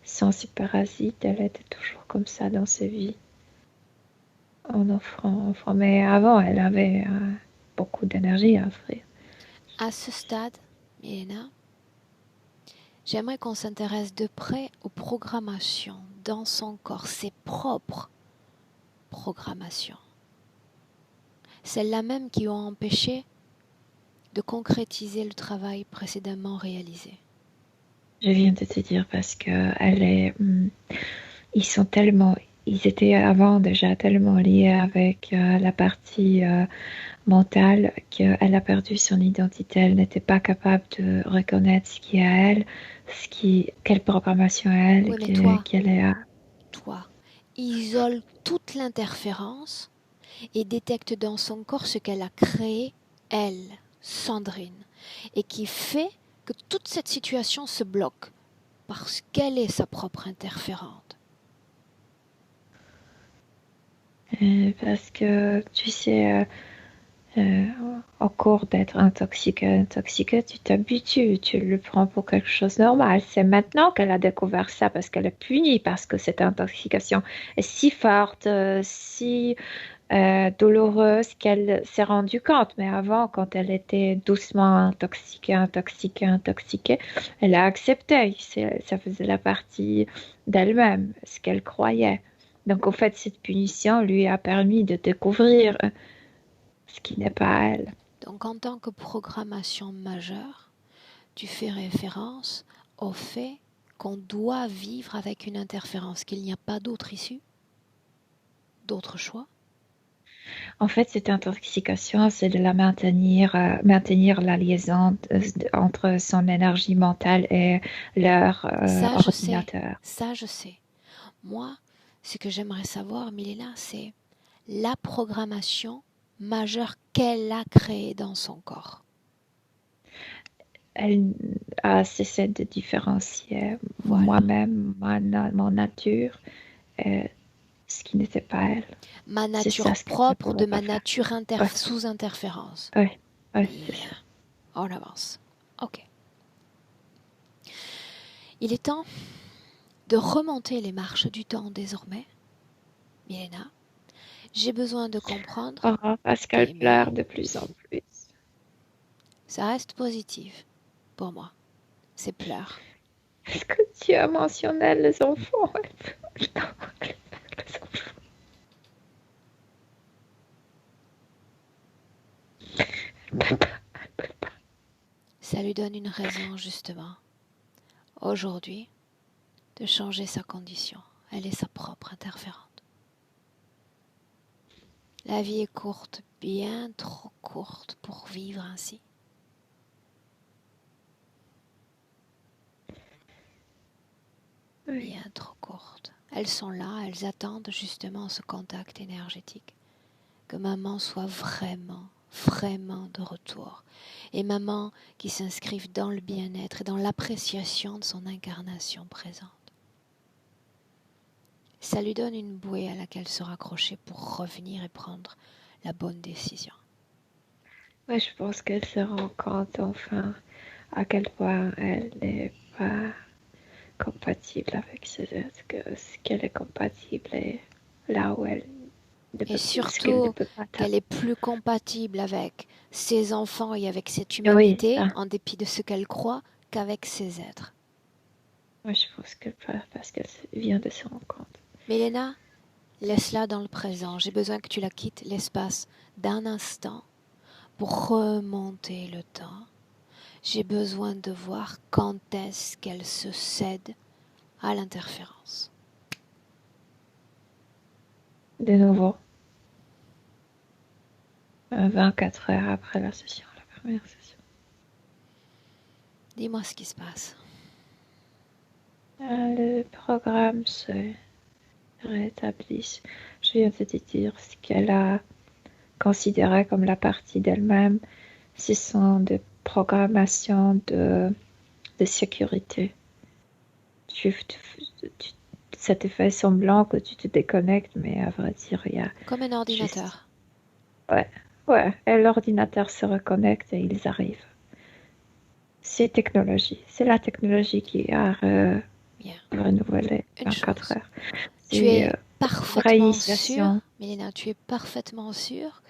sans ses parasites, elle était toujours comme ça dans sa vie, en offrant. Mais avant, elle avait beaucoup d'énergie à offrir. À ce stade, Milena, j'aimerais qu'on s'intéresse de près aux programmations dans son corps, ses propres programmations. Celles-là même qui ont empêché de concrétiser le travail précédemment réalisé. Je viens de te dire parce que ils étaient avant déjà tellement liés avec la partie mentale qu'elle a perdu son identité. Elle n'était pas capable de reconnaître ce qui est à elle, quelle programmation elle, Oui, mais toi, qu'elle est à. isole toute l'interférence et détecte dans son corps ce qu'elle a créé, elle, Sandrine, et qui fait que toute cette situation se bloque parce qu'elle est sa propre interférente. Parce que tu sais, euh, au cours d'être intoxiqué, tu t'habitues, tu le prends pour quelque chose de normal. C'est maintenant qu'elle a découvert ça parce qu'elle est punie, parce que cette intoxication est si forte, si douloureuse qu'elle s'est rendue compte. Mais avant, quand elle était doucement intoxiquée, elle a accepté. Ça faisait la partie d'elle-même, ce qu'elle croyait. Donc, en fait, cette punition lui a permis de découvrir ce qui n'est pas elle. Donc en tant que programmation majeure, tu fais référence au fait qu'on doit vivre avec une interférence, qu'il n'y a pas d'autre issue, d'autre choix. En fait, cette intoxication, c'est de maintenir la liaison entre son énergie mentale et leur Ça, je sais. ordinateur. Ça, je sais. Moi, ce que j'aimerais savoir, Milena, c'est la programmation majeure qu'elle a créée dans son corps. Elle a cessé de différencier Voilà. moi-même, mon nature, et ce qui n'était pas elle. Ma C'est nature ça ce qu'elle ne propre pouvait de pas ma faire. nature Ouais, sous interférence. ouais, ouais, c'est Bien. ça. On avance. Ok. Il est temps de remonter les marches du temps désormais. Milena, j'ai besoin de comprendre Oh, parce qu'elle tes pleure mais de plus en plus. ça reste positif pour moi. Ces pleurs. Est-ce que tu as mentionné les enfants? Les enfants. Elle peut pas, elle peut pas. Ça lui donne une raison justement, aujourd'hui, de changer sa condition. Elle est sa propre interférente. La vie est courte, bien trop courte pour vivre ainsi. Oui. Bien trop courtes. Elles sont là, elles attendent justement ce contact énergétique. Que maman soit vraiment, vraiment de retour. Et maman qui s'inscrive dans le bien-être et dans l'appréciation de son incarnation présente. Ça lui donne une bouée à laquelle se raccrocher pour revenir et prendre la bonne décision. Ouais, je pense qu'elle se rend compte enfin à quel point elle n'est pas compatible avec ses êtres, que ce qu'elle est compatible et là où elle ne Et peut, ce qu'elle ne surtout peut pas qu'elle atteindre. est plus compatible avec ses enfants et avec cette Oui, humanité, ça. en dépit de ce qu'elle croit, qu'avec ses êtres. Moi, je pense que parce qu'elle vient de se rendre compte. Mélena, laisse-la dans le présent. J'ai besoin que tu la quittes l'espace d'un instant pour remonter le temps. J'ai besoin de voir quand est-ce qu'elle se cède à l'interférence. De nouveau, 24 heures après la session, la première session. Dis-moi ce qui se passe. Le programme se rétablisse. Je viens de te dire ce qu'elle a considéré comme la partie d'elle-même. Ce sont des programmations de sécurité. Ça te fait semblant que tu te déconnectes, mais à vrai dire, il y a Comme un juste... ordinateur. Ouais, et l'ordinateur se reconnecte et ils arrivent. C'est la technologie qui a Bien. renouvelé Une 24 chose. heures. Tu C'est es une parfaitement sûre, réinitiation. Mélina, tu es parfaitement sûre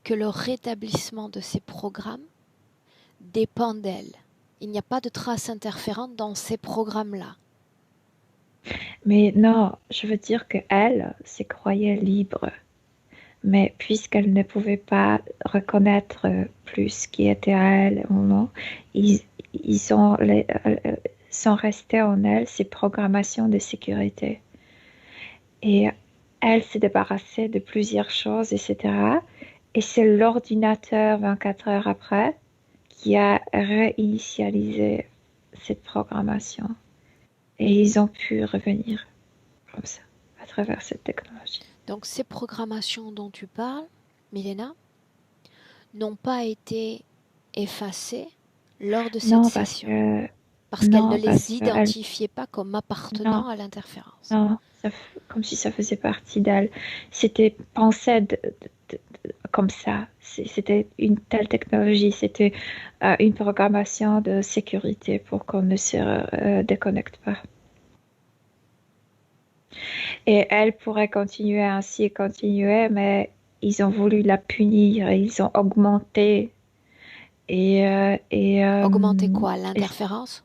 que le rétablissement de ces programmes dépend d'elle. Il n'y a pas de traces interférentes dans ces programmes-là. Mais non, je veux dire qu'elle se croyait libre. Mais puisqu'elle ne pouvait pas reconnaître plus qui était à elle ou non, ils, sont restés en elle ces programmations de sécurité. Et elle s'est débarrassée de plusieurs choses, etc. Et c'est l'ordinateur, 24 heures après, qui a réinitialisé cette programmation. Et ils ont pu revenir comme ça, à travers cette technologie. Donc ces programmations dont tu parles, Milena, n'ont pas été effacées lors de cette Non, session, parce qu'elle ne non, parce les que elle, identifiait pas comme non, appartenant à l'interférence. non, comme si ça faisait partie d'elle. C'était pensé comme ça. C'était une telle technologie, c'était une programmation de sécurité pour qu'on ne se déconnecte pas. Et elle pourrait continuer ainsi, continuer, mais ils ont voulu la punir, ils ont augmenté Augmenter quoi? et L'interférence?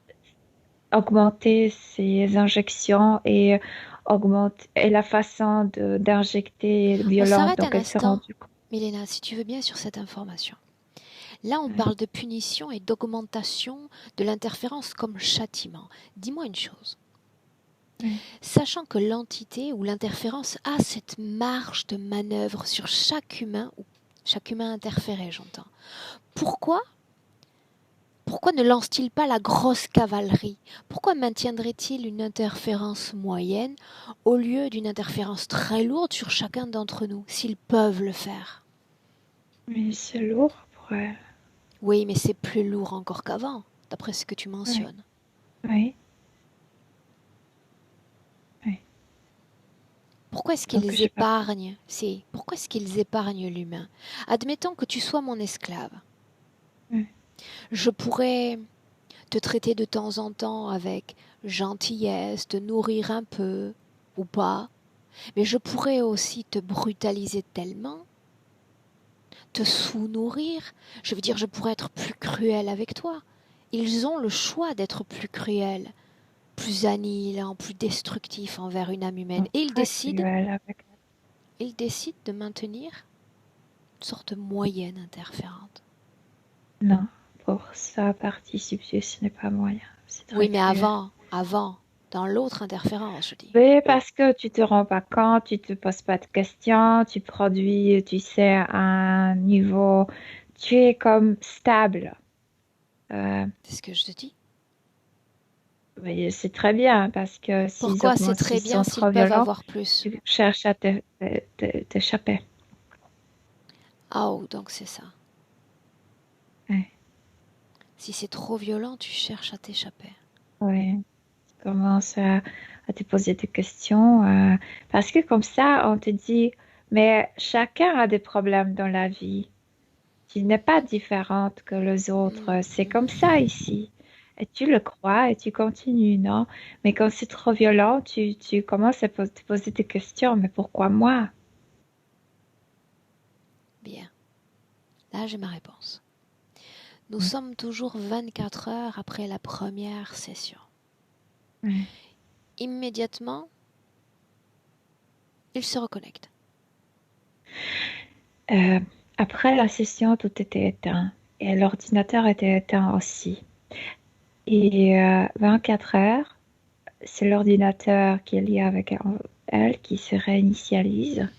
augmenter ses injections et et la façon d'injecter On violente. s'arrête Donc un elle s'est instant, rendue compte. Milena, si tu veux bien, sur cette information. Là, on Oui. parle de punition et d'augmentation de l'interférence comme châtiment. Dis-moi une chose. Oui. Sachant que l'entité ou l'interférence a cette marge de manœuvre sur chaque humain, ou chaque humain interféré, j'entends. Pourquoi ne lance-t-il pas la grosse cavalerie? Pourquoi maintiendrait-il une interférence moyenne au lieu d'une interférence très lourde sur chacun d'entre nous, s'ils peuvent le faire? Mais c'est lourd pour elle. Oui, mais c'est plus lourd encore qu'avant, d'après ce que tu Oui. mentionnes. Oui. Oui. Pourquoi est-ce Donc qu'ils j'ai pas. épargnent pourquoi est-ce qu'ils épargnent l'humain? Admettons que tu sois mon esclave. Oui. Je pourrais te traiter de temps en temps avec gentillesse, te nourrir un peu, ou pas, mais je pourrais aussi te brutaliser tellement, te sous-nourrir. Je veux dire, je pourrais être plus cruel avec toi. Ils ont le choix d'être plus cruels, plus annihilants, plus destructifs envers une âme humaine. Et Très cruel avec ils décident de maintenir une sorte de moyenne interférente. elle. Non, pour sa partie subtile, ce n'est pas moyen. C'est Oui, très mais cruel. avant, Dans l'autre interférence, je dis. Oui, parce que tu te rends pas compte, tu te poses pas de questions, tu produis, tu sais, à un niveau, tu es comme stable. Euh, C'est ce que je te dis. oui, c'est très bien parce que Pourquoi c'est très s'ils bien sont s'ils trop peuvent violents, avoir plus? tu cherches à t'échapper. Oh, donc c'est ça. Ouais, Si c'est trop violent, tu cherches à t'échapper. ouais. Tu commences à te poser des questions parce que comme ça, on te dit, mais chacun a des problèmes dans la vie. Tu n'es pas différente que les autres. C'est comme ça ici. Et tu le crois et tu continues, non? Mais quand c'est trop violent, tu commences à te poser des questions. Mais pourquoi moi? Bien. Là, j'ai ma réponse. Nous Mm. sommes toujours 24 heures après la première session. Ouais. Immédiatement, il se reconnecte. Euh, Après la session, tout était éteint et l'ordinateur était éteint aussi. Et 24 heures, c'est l'ordinateur qui est lié avec elle qui se réinitialise.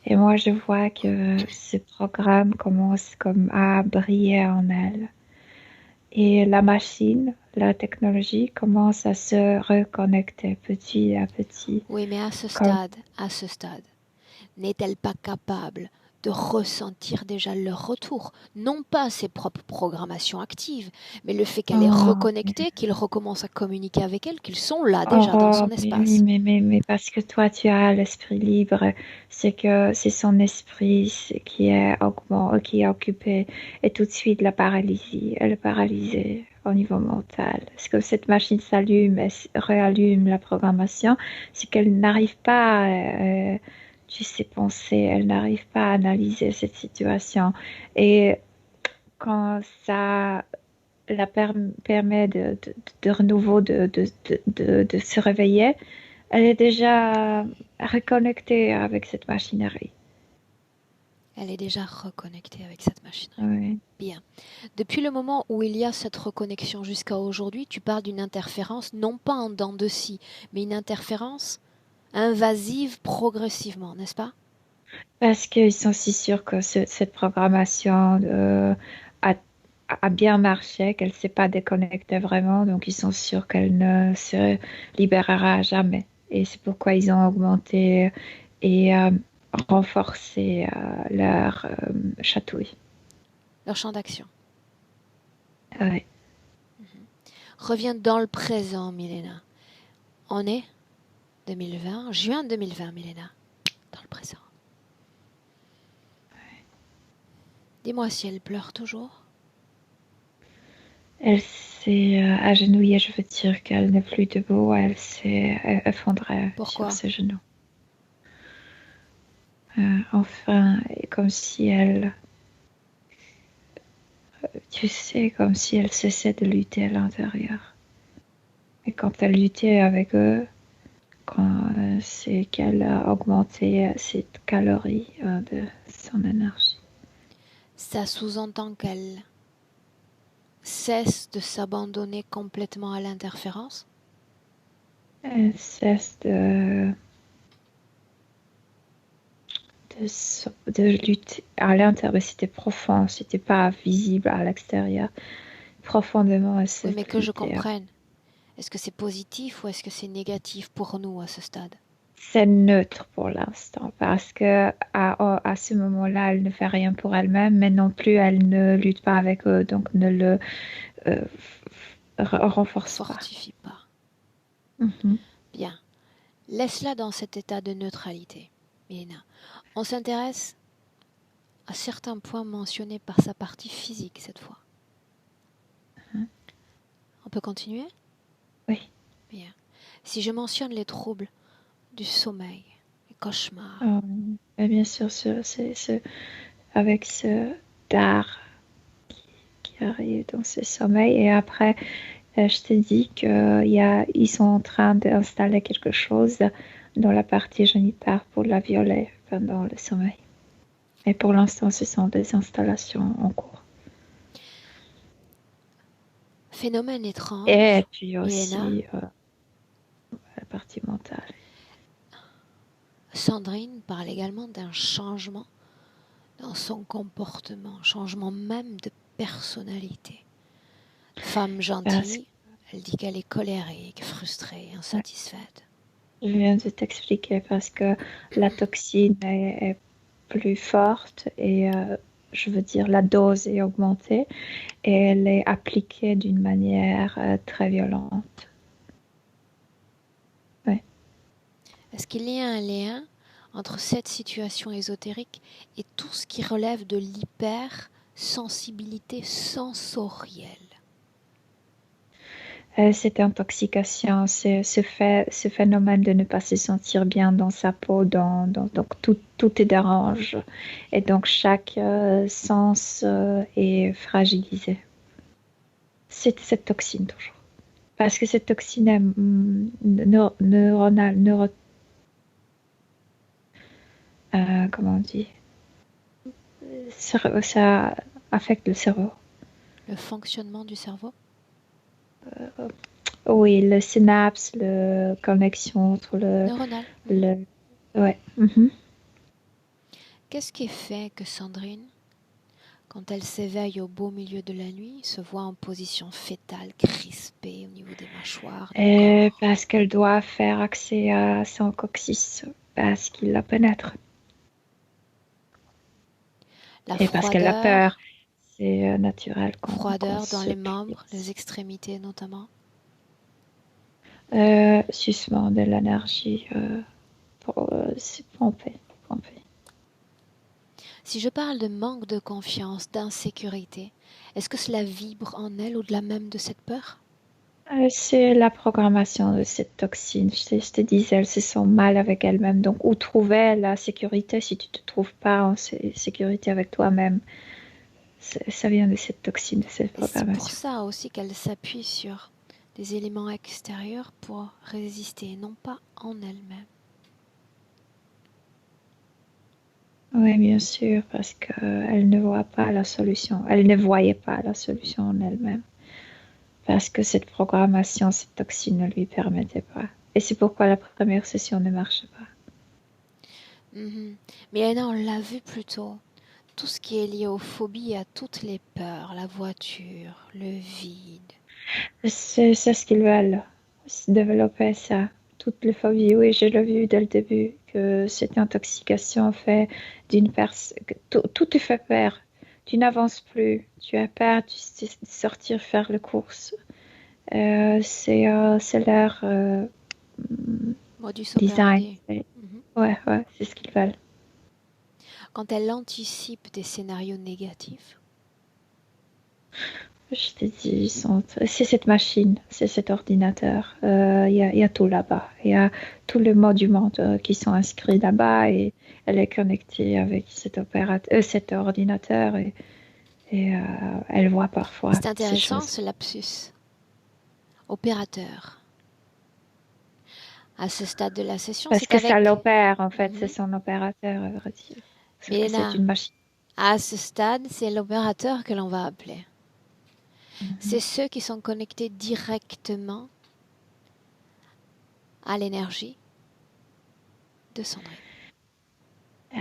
Et moi, je vois que ce programme commence comme à briller en elle. Et la machine, la technologie commence à se reconnecter petit à petit. Oui, mais Comme, à ce stade, n'est-elle pas capable de ressentir déjà leur retour? Non pas ses propres programmations actives, mais le fait qu'elle est oh, reconnectée, qu'ils recommencent à communiquer avec elle, qu'ils sont là déjà dans oh, son mais oui, espace. mais parce que toi, tu as l'esprit libre, c'est que c'est son esprit qui est occupé et tout de suite la paralysie, elle est paralysée au niveau mental. Parce que cette machine s'allume et réallume la programmation, c'est qu'elle n'arrive pas, tu sais, penser, elle n'arrive pas à analyser cette situation. Et quand ça permet de renouveau de se réveiller, elle est déjà reconnectée avec cette machinerie. Elle est déjà reconnectée avec cette machinerie. Oui. Bien. Depuis le moment où il y a cette reconnexion jusqu'à aujourd'hui, tu parles d'une interférence, non pas en dents de scie, mais une interférence invasive progressivement, n'est-ce pas? Parce qu'ils sont si sûrs que cette programmation a, a bien marché, qu'elle ne s'est pas déconnectée vraiment, donc ils sont sûrs qu'elle ne se libérera jamais. Et c'est pourquoi ils ont augmenté et renforcé leur chatouille. Leur champ d'action. Ouais. Reviens dans le présent, Milena. On est 2020, juin 2020, Milena. Dans le présent. Dis-moi si elle pleure toujours. Elle s'est agenouillée, je veux dire qu'elle n'est plus debout, elle s'est effondrée sur Pourquoi? ses genoux. Enfin, comme si elle, tu sais, comme si elle cessait de lutter à l'intérieur. Et quand elle luttait avec eux, c'est qu'elle a augmenté ses calories de son énergie. Ça sous-entend qu'elle cesse de s'abandonner complètement à l'interférence? Elle cesse de lutter à l'intérieur, mais c'était profond, c'était pas visible à l'extérieur. Profondément, elle Oui, cesse mais de que je lutter. comprenne. Est-ce que c'est positif ou est-ce que c'est négatif pour nous à ce stade? C'est neutre pour l'instant parce que à ce moment-là, elle ne fait rien pour elle-même, mais non plus elle ne lutte pas avec eux, donc ne le euh, renforce pas. Fortifie pas. Mhm. Bien. Laisse-la dans cet état de neutralité, Milena. On s'intéresse à certains points mentionnés par sa partie physique cette fois. On peut continuer? Oui. Bien. Si je mentionne les troubles du sommeil, les cauchemars, Mais bien sûr, avec ce dard qui arrive dans ce sommeil, et après, je te dis qu'ils sont en train d'installer quelque chose dans la partie génitale pour la violer pendant le sommeil. Et pour l'instant, ce sont des installations en cours. phénomène Et étrange, puis Milena, aussi, la partie mentale. Sandrine parle également d'un changement dans son comportement, changement même de personnalité. Femme Parce gentille, elle dit qu'elle est colérique, frustrée, insatisfaite. Je viens de t'expliquer parce que la toxine est plus forte et je veux dire la dose est augmentée et elle est appliquée d'une manière très violente. Ouais. Est-ce qu'il y a un lien entre cette situation ésotérique et tout ce qui relève de l'hypersensibilité sensorielle? Cette intoxication, ce phénomène de ne pas se sentir bien dans sa peau, donc tout est dérange et donc chaque sens est fragilisé. C'est cette toxine toujours. Parce que cette toxine est neuronale, comment on dit, ça affecte le cerveau. Le fonctionnement du cerveau? Oui, le synapse, la connexion entre Neuronal. le ouais. Mhm. Qu'est-ce qui fait que Sandrine, quand elle s'éveille au beau milieu de la nuit, se voit en position fétale, crispée au niveau des mâchoires, du corps? Parce qu'elle doit faire accès à son coccyx, parce qu'il la pénètre. La Et parce qu'elle a froideur, peur. C'est naturel qu'on froideur dans se les membres, les pièce. extrémités notamment. Sucement de l'énergie c'est pompé. Si je parle de manque de confiance, d'insécurité, est-ce que cela vibre en elle au-delà même de cette peur? C'est la programmation de cette toxine. Je te disais, elle se sent mal avec elle-même. Donc, où trouver la sécurité si tu ne te trouves pas en sécurité avec toi-même? Ça vient de cette toxine, de cette Et c'est pour programmation. ça aussi qu'elle s'appuie sur des éléments extérieurs pour résister, non pas en elle-même. Oui, bien sûr, parce qu'elle ne voit pas la solution. Elle ne voyait pas la solution en elle-même. Parce que cette programmation, cette toxine ne lui permettait pas. Et c'est pourquoi la première session ne marchait pas. Mais Anna, on l'a vu plus tôt. Tout ce qui est lié aux phobies, à toutes les peurs, la voiture, le vide. C'est ce qu'ils veulent, développer ça. Toutes les phobies, oui, je l'ai vu dès le début, que cette intoxication fait d'une personne, tout te fait peur. Tu n'avances plus, tu as peur de sortir faire les courses. C'est leur Modus design. operandi. Mhm. Ouais, c'est ce qu'ils veulent. Quand elle anticipe des scénarios négatifs, Je te dis, c'est cette machine, c'est cet ordinateur. Il y a tout là-bas. Il y a tous les mots du monde qui sont inscrits là-bas et elle est connectée avec cet ordinateur et elle voit parfois c'est ces intéressant choses. ce lapsus. Opérateur. À ce stade de la session, Parce c'est que ça avec... l'opère, en fait, c'est Mhm. son opérateur, à vrai dire. Parce que c'est Mélena, une machine. à ce stade, c'est l'opérateur que l'on va appeler. Mhm. C'est ceux qui sont connectés directement à l'énergie de Sandrine.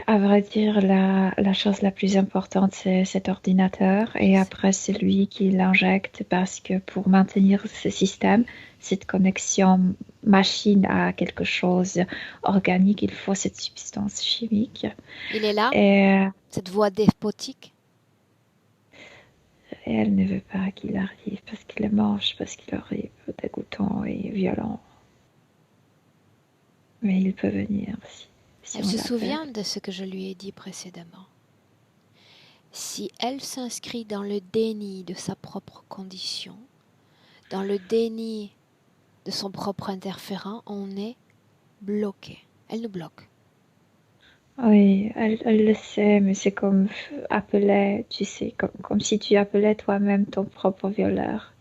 À vrai dire, la chose la plus importante, c'est cet ordinateur. Je Et sais. après, c'est lui qui l'injecte parce que pour maintenir ce système, cette connexion machine à quelque chose organique, il faut cette substance chimique. Il est là, Et, cette voix despotique. et elle ne veut pas qu'il arrive parce qu'il est moche, parce qu'il arrive dégoûtant et violent. Mais il peut venir si Elle on se l'appelle. souvient de ce que je lui ai dit précédemment. Si elle s'inscrit dans le déni de sa propre condition, dans le déni de son propre interférent, on est bloqué. Elle nous bloque. Oui, elle le sait, mais c'est comme appeler, tu sais, comme si tu appelais toi-même ton propre violeur.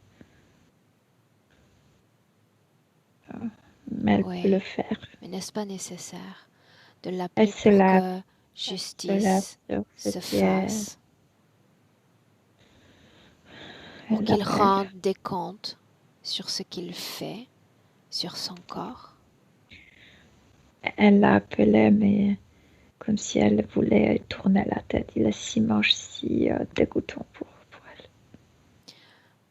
Mais elle peut le Oui, faire. mais n'est-ce pas nécessaire de Elle l'appeler se pour lève, que elle se lève justice sur ses se pieds, fasse, pour elle qu'il l'appelle. rende des comptes sur ce qu'il fait, sur son corps? elle l'appelait, mais comme si elle voulait tourner la tête. Il est si moche, si dégoûtant pour elle.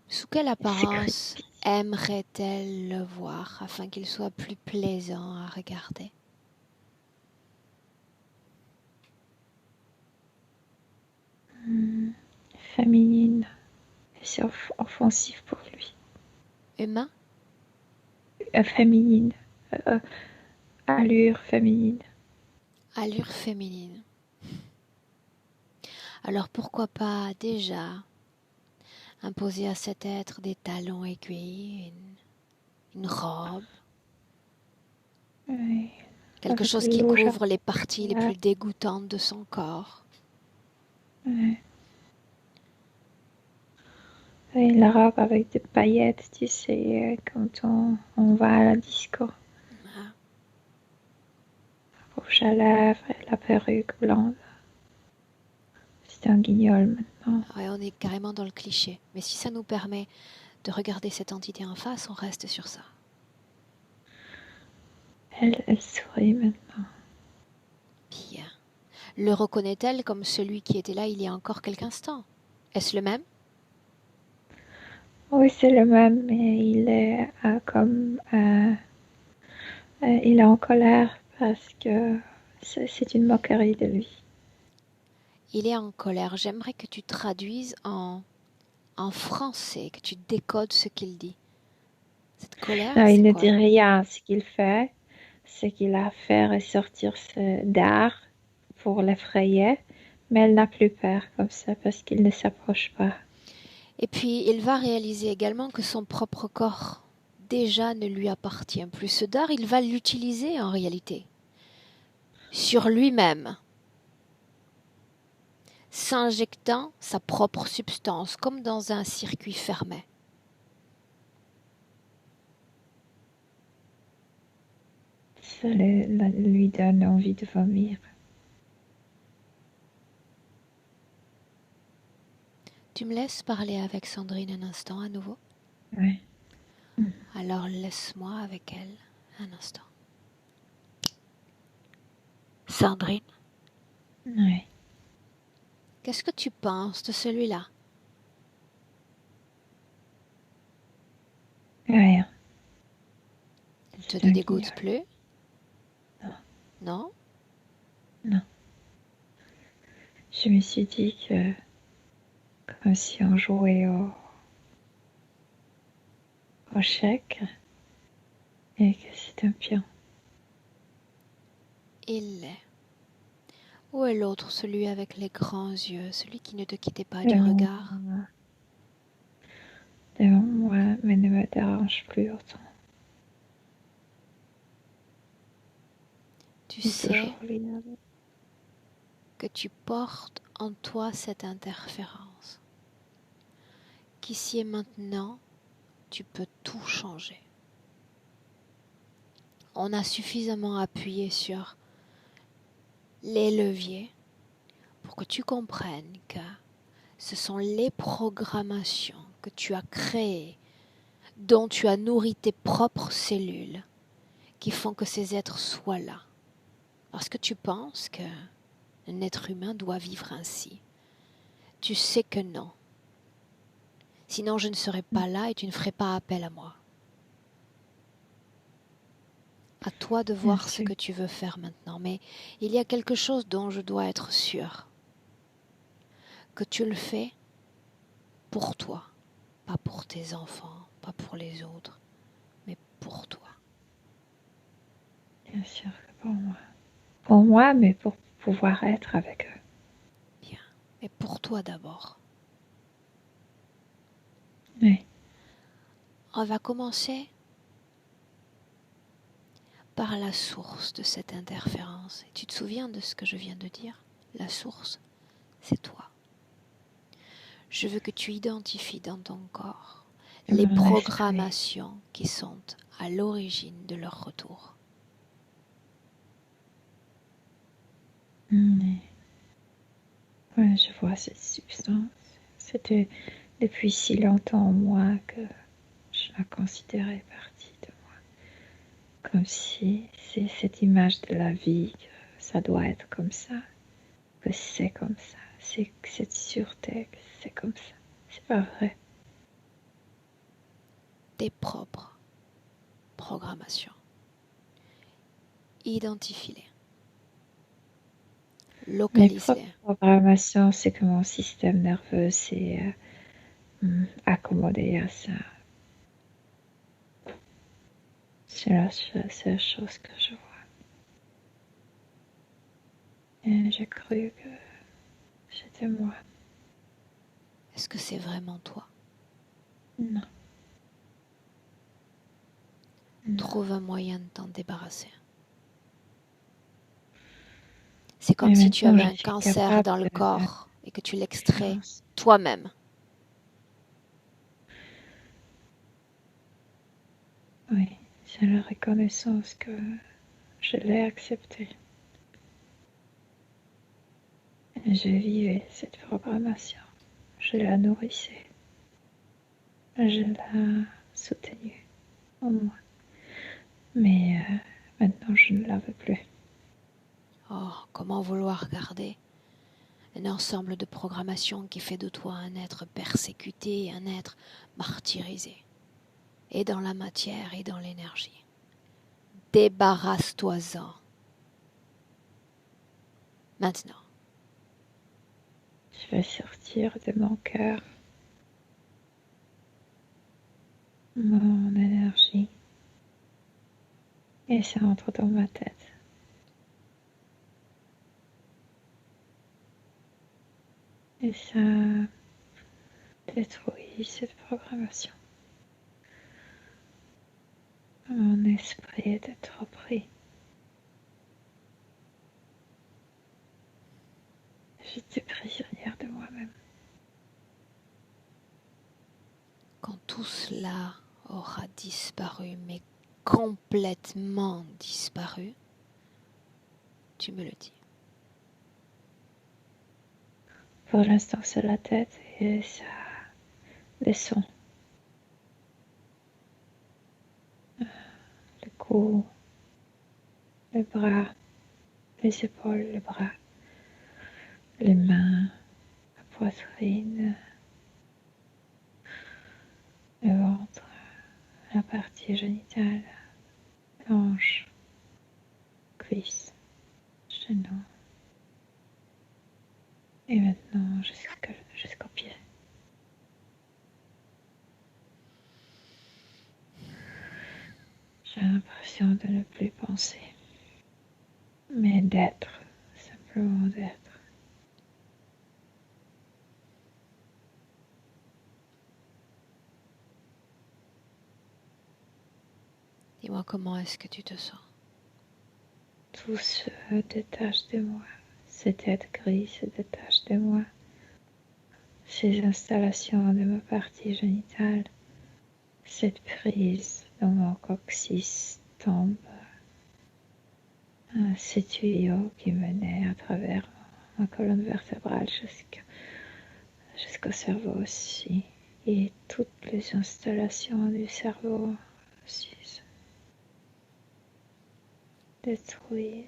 Sous quelle C'est apparence creepy. aimerait-elle le voir afin qu'il soit plus plaisant à regarder? Féminine. C'est offensif pour lui. Humain? Féminine. Euh, allure féminine. Allure féminine. Alors pourquoi pas déjà imposer à cet être des talons aiguilles, une robe, Oui. quelque Avec chose le qui rouge à couvre les parties les plus lèvres. dégoûtantes de son corps. Ouais. Et la robe avec des paillettes, tu sais, quand on va à la disco. Ah. Rouge à lèvres et la perruque blonde. C'est un guignol maintenant. Ouais, on est carrément dans le cliché. Mais si ça nous permet de regarder cette entité en face, on reste sur ça. Elle sourit maintenant. Bien. Le reconnaît-elle comme celui qui était là il y a encore quelques instants? Est-ce le même? Oui, c'est le même, mais il est il est en colère parce que c'est une moquerie de lui. Il est en colère. J'aimerais que tu traduises en français, que tu décodes ce qu'il dit. Cette colère, Non, il c'est ne quoi? dit rien. Ce qu'il fait, c'est qu'il a fait ressortir ce dard pour l'effrayer, mais elle n'a plus peur comme ça parce qu'il ne s'approche pas. Et puis, il va réaliser également que son propre corps déjà ne lui appartient plus. Ce dard, il va l'utiliser en réalité sur lui-même, s'injectant sa propre substance, comme dans un circuit fermé. Ça lui donne envie de vomir. Tu me laisses parler avec Sandrine un instant à nouveau? Ouais. Alors laisse-moi avec elle un instant. Sandrine, Ouais. qu'est-ce que tu penses de celui-là? Rien. Il te C'est un dégoûte guignol. plus? Non. Non? Non. Je me suis dit que comme si on jouait au chèque et que c'est un pion. Il l'est. Où est l'autre, celui avec les grands yeux, celui qui ne te quittait pas du Devant regard? moi, devant moi, mais ne me dérange plus autant. Tu Il est sais toujours là. que tu portes en toi cette interférence, qu'ici et maintenant, tu peux tout changer. On a suffisamment appuyé sur les leviers pour que tu comprennes que ce sont les programmations que tu as créées, dont tu as nourri tes propres cellules, qui font que ces êtres soient là. Parce que tu penses qu'un être humain doit vivre ainsi. Tu sais que non. Sinon, je ne serais pas là et tu ne ferais pas appel à moi. À toi de Bien voir ce sûr. que tu veux faire maintenant. Mais il y a quelque chose dont je dois être sûre. Que tu le fais pour toi. Pas pour tes enfants, pas pour les autres, mais pour toi. Bien sûr que pour moi. Pour moi, mais pour pouvoir être avec eux. Bien. Mais pour toi d'abord. Oui. On va commencer par la source de cette interférence. Et tu te souviens de ce que je viens de dire? La source, c'est toi. Je veux que tu identifies dans ton corps les Mon esprit. programmations qui sont à l'origine de leur retour. Oui. Ouais, je vois cette substance. C'était depuis si longtemps en moi que je la considérais partie de moi. Comme si c'est cette image de la vie, que ça doit être comme ça, que c'est comme ça, c'est que cette sûreté, que c'est comme ça. C'est pas vrai. Tes propres programmations. Identifie-les. Mes Localise-les. propres programmations, c'est que mon système nerveux s'est accommodé à ça. C'est la chose que je vois. Et j'ai cru que c'était moi. Est-ce que c'est vraiment toi? Non. Trouve un moyen de t'en débarrasser. C'est comme Et si tu maintenant, avais je un suis cancer capable dans le de corps et que tu l'extrais différencier. toi-même. Oui, j'ai la reconnaissance que je l'ai accepté. Et je vivais cette programmation. Je la nourrissais. Je la soutenue en moi. Mais maintenant, je ne la veux plus. Oh, comment vouloir garder un ensemble de programmations qui fait de toi un être persécuté, un être martyrisé, et dans la matière et dans l'énergie. Débarrasse-toi-en. Maintenant. Je vais sortir de mon cœur mon énergie et ça entre dans ma tête. Et ça détruit cette programmation. Mon esprit est trop pris. J'étais prisonnière de moi-même. Quand tout cela aura disparu, mais complètement disparu, tu me le dis. Pour l'instant, c'est la tête et ça descend. Le cou, les bras, les épaules, les bras, les mains, la poitrine, le ventre, la partie génitale, hanche, cuisse, genou. Et maintenant jusqu'au pied. J'ai l'impression de ne plus penser, mais d'être, simplement d'être. Dis-moi comment est-ce que tu te sens. Tout se détache de moi. Cette tête grise se détache de moi. Ces installations de ma partie génitale, cette prise dans mon coccyx tombe. Ces tuyaux qui menaient à travers ma colonne vertébrale jusqu'au cerveau aussi. Et toutes les installations du cerveau aussi détruites.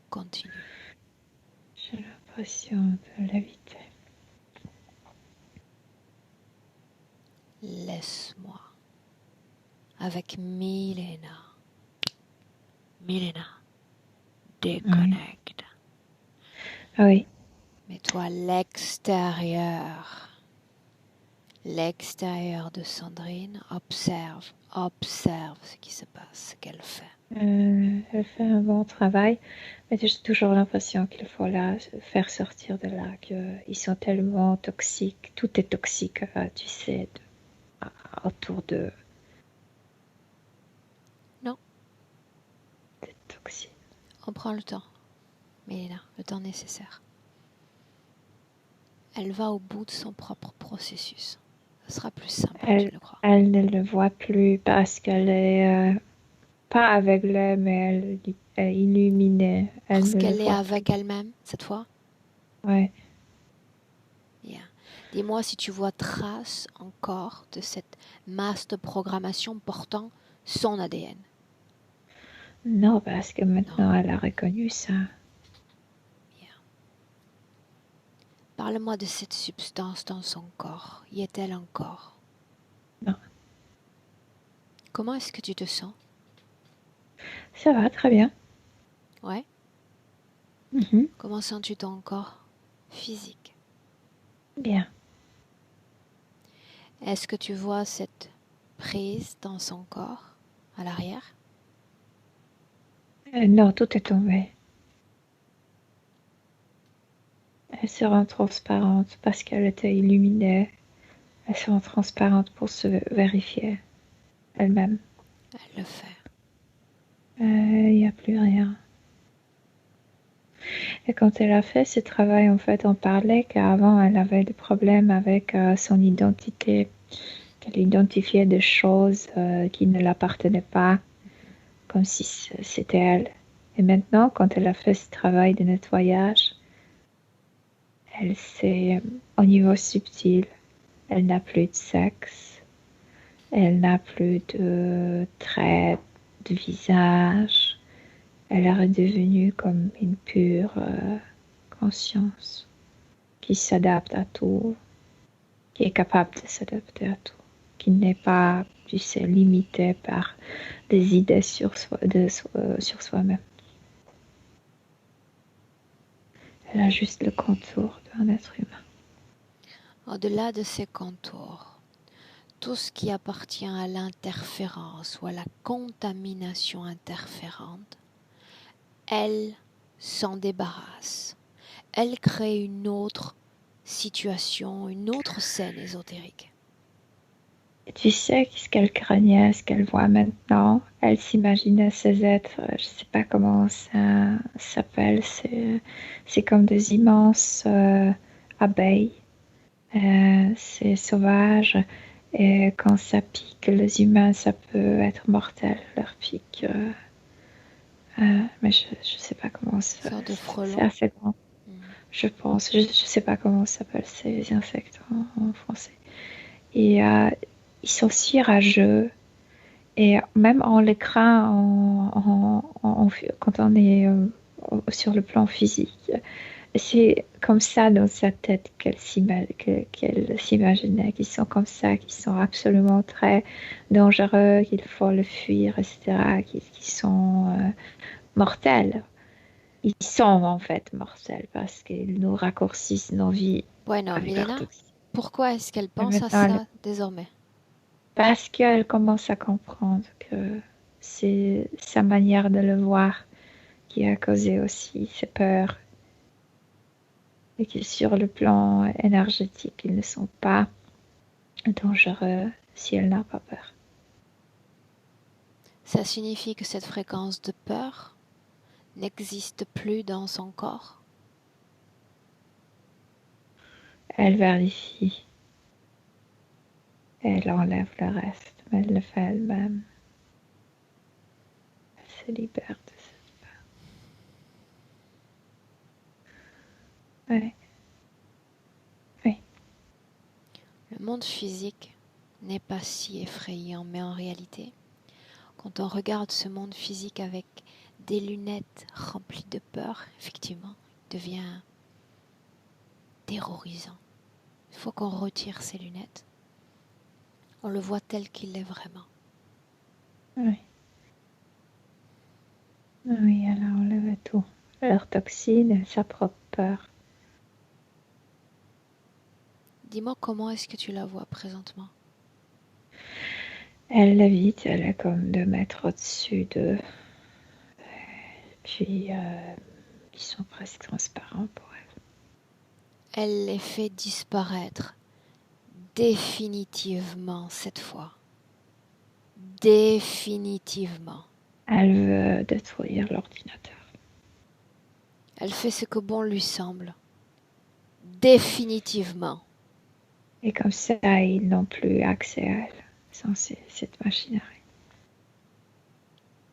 Continue. J'ai l'impression de l'éviter. Laisse-moi avec Milena. Milena, déconnecte. Oui. Mets-toi à l'extérieur. L'extérieur de Sandrine. Observe ce qui se passe, ce qu'elle fait. Elle fait un bon travail, mais j'ai toujours l'impression qu'il faut la faire sortir de là, qu'ils sont tellement toxiques. Tout est toxique, tu sais, autour d'eux. Non, C'est toxique. on prend le temps. Milena, le temps nécessaire. Elle va au bout de son propre processus. Ce sera plus simple, tu le crois. Elle ne le voit plus parce qu'elle est pas aveuglée, mais elle est illuminée. Elle Parce ne le qu'elle est voit avec plus. elle-même, cette fois. Ouais. Bien. Dis-moi si tu vois trace encore de cette masse de programmation portant son ADN. Non, parce que maintenant, Non. elle a reconnu ça. Bien. Parle-moi de cette substance dans son corps. Y est-elle encore? Non, Comment est-ce que tu te sens? ça va, très bien. Ouais. Mhm, Comment sens-tu ton corps physique? bien. Est-ce que tu vois cette prise dans son corps à l'arrière? Non, tout est tombé. Elle se rend transparente parce qu'elle était illuminée. Elle se rend transparente pour se vérifier elle-même. Elle le fait. Il n'y a plus rien. Et quand elle a fait ce travail, en fait, on parlait qu'avant, elle avait des problèmes avec son identité, qu'elle identifiait des choses qui ne l'appartenaient pas, comme si c'était elle. Et maintenant, quand elle a fait ce travail de nettoyage, elle sait, au niveau subtil, elle n'a plus de sexe, elle n'a plus de traits de visage, elle est redevenue comme une pure conscience qui s'adapte à tout, qui est capable de s'adapter à tout, qui n'est pas, tu sais, limitée par des idées sur soi-même. Elle a juste le contour d'un être humain. Au-delà de ces contours, tout ce qui appartient à l'interférence ou à la contamination interférente, elle s'en débarrasse. Elle crée une autre situation, une autre scène ésotérique. Et tu sais ce qu'elle craignait, ce qu'elle voit maintenant. Elle s'imaginait ces êtres, je ne sais pas comment ça s'appelle, c'est comme des immenses abeilles. C'est sauvage et quand ça pique les humains, ça peut être mortel, leur pique. Mais je ne sais pas comment Une sorte de c'est frelon. assez grand, je pense. Je ne sais pas comment ça s'appelle ces insectes en français. Et ils sont si rageux. Et même on les craint quand on est sur le plan physique. C'est comme ça dans sa tête qu'elle s'imaginait, qu'ils sont comme ça, qu'ils sont absolument très dangereux, qu'il faut le fuir, etc., qu'ils sont mortels. Ils sont en fait mortels parce qu'ils nous raccourcissent nos vies Bueno, avec leur Milena, toxine. pourquoi est-ce qu'elle Et pense à maintenant, ça désormais? parce qu'elle commence à comprendre que c'est sa manière de le voir qui a causé aussi ses peurs et que sur le plan énergétique, ils ne sont pas dangereux si elle n'a pas peur. Ça signifie que cette fréquence de peur n'existe plus dans son corps. Elle vérifie, elle enlève le reste, mais elle le fait elle-même. Elle se libère de cette peur. Oui, oui. Le monde physique n'est pas si effrayant, mais en réalité, quand on regarde ce monde physique avec des lunettes remplies de peur, effectivement, il devient terrorisant. Il faut qu'on retire ces lunettes. On le voit tel qu'il est vraiment. Oui, oui, elle a enlevé tout. Leur toxine, sa propre peur. Dis-moi comment est-ce que tu la vois présentement? Elle l'évite, elle est comme 2 mètres au-dessus d'eux. Puis, ils sont presque transparents pour elle. Elle les fait disparaître définitivement cette fois. Définitivement. Elle veut détruire l'ordinateur. Elle fait ce que bon lui semble. Définitivement. Et comme ça, ils n'ont plus accès à elle sans cette machinerie.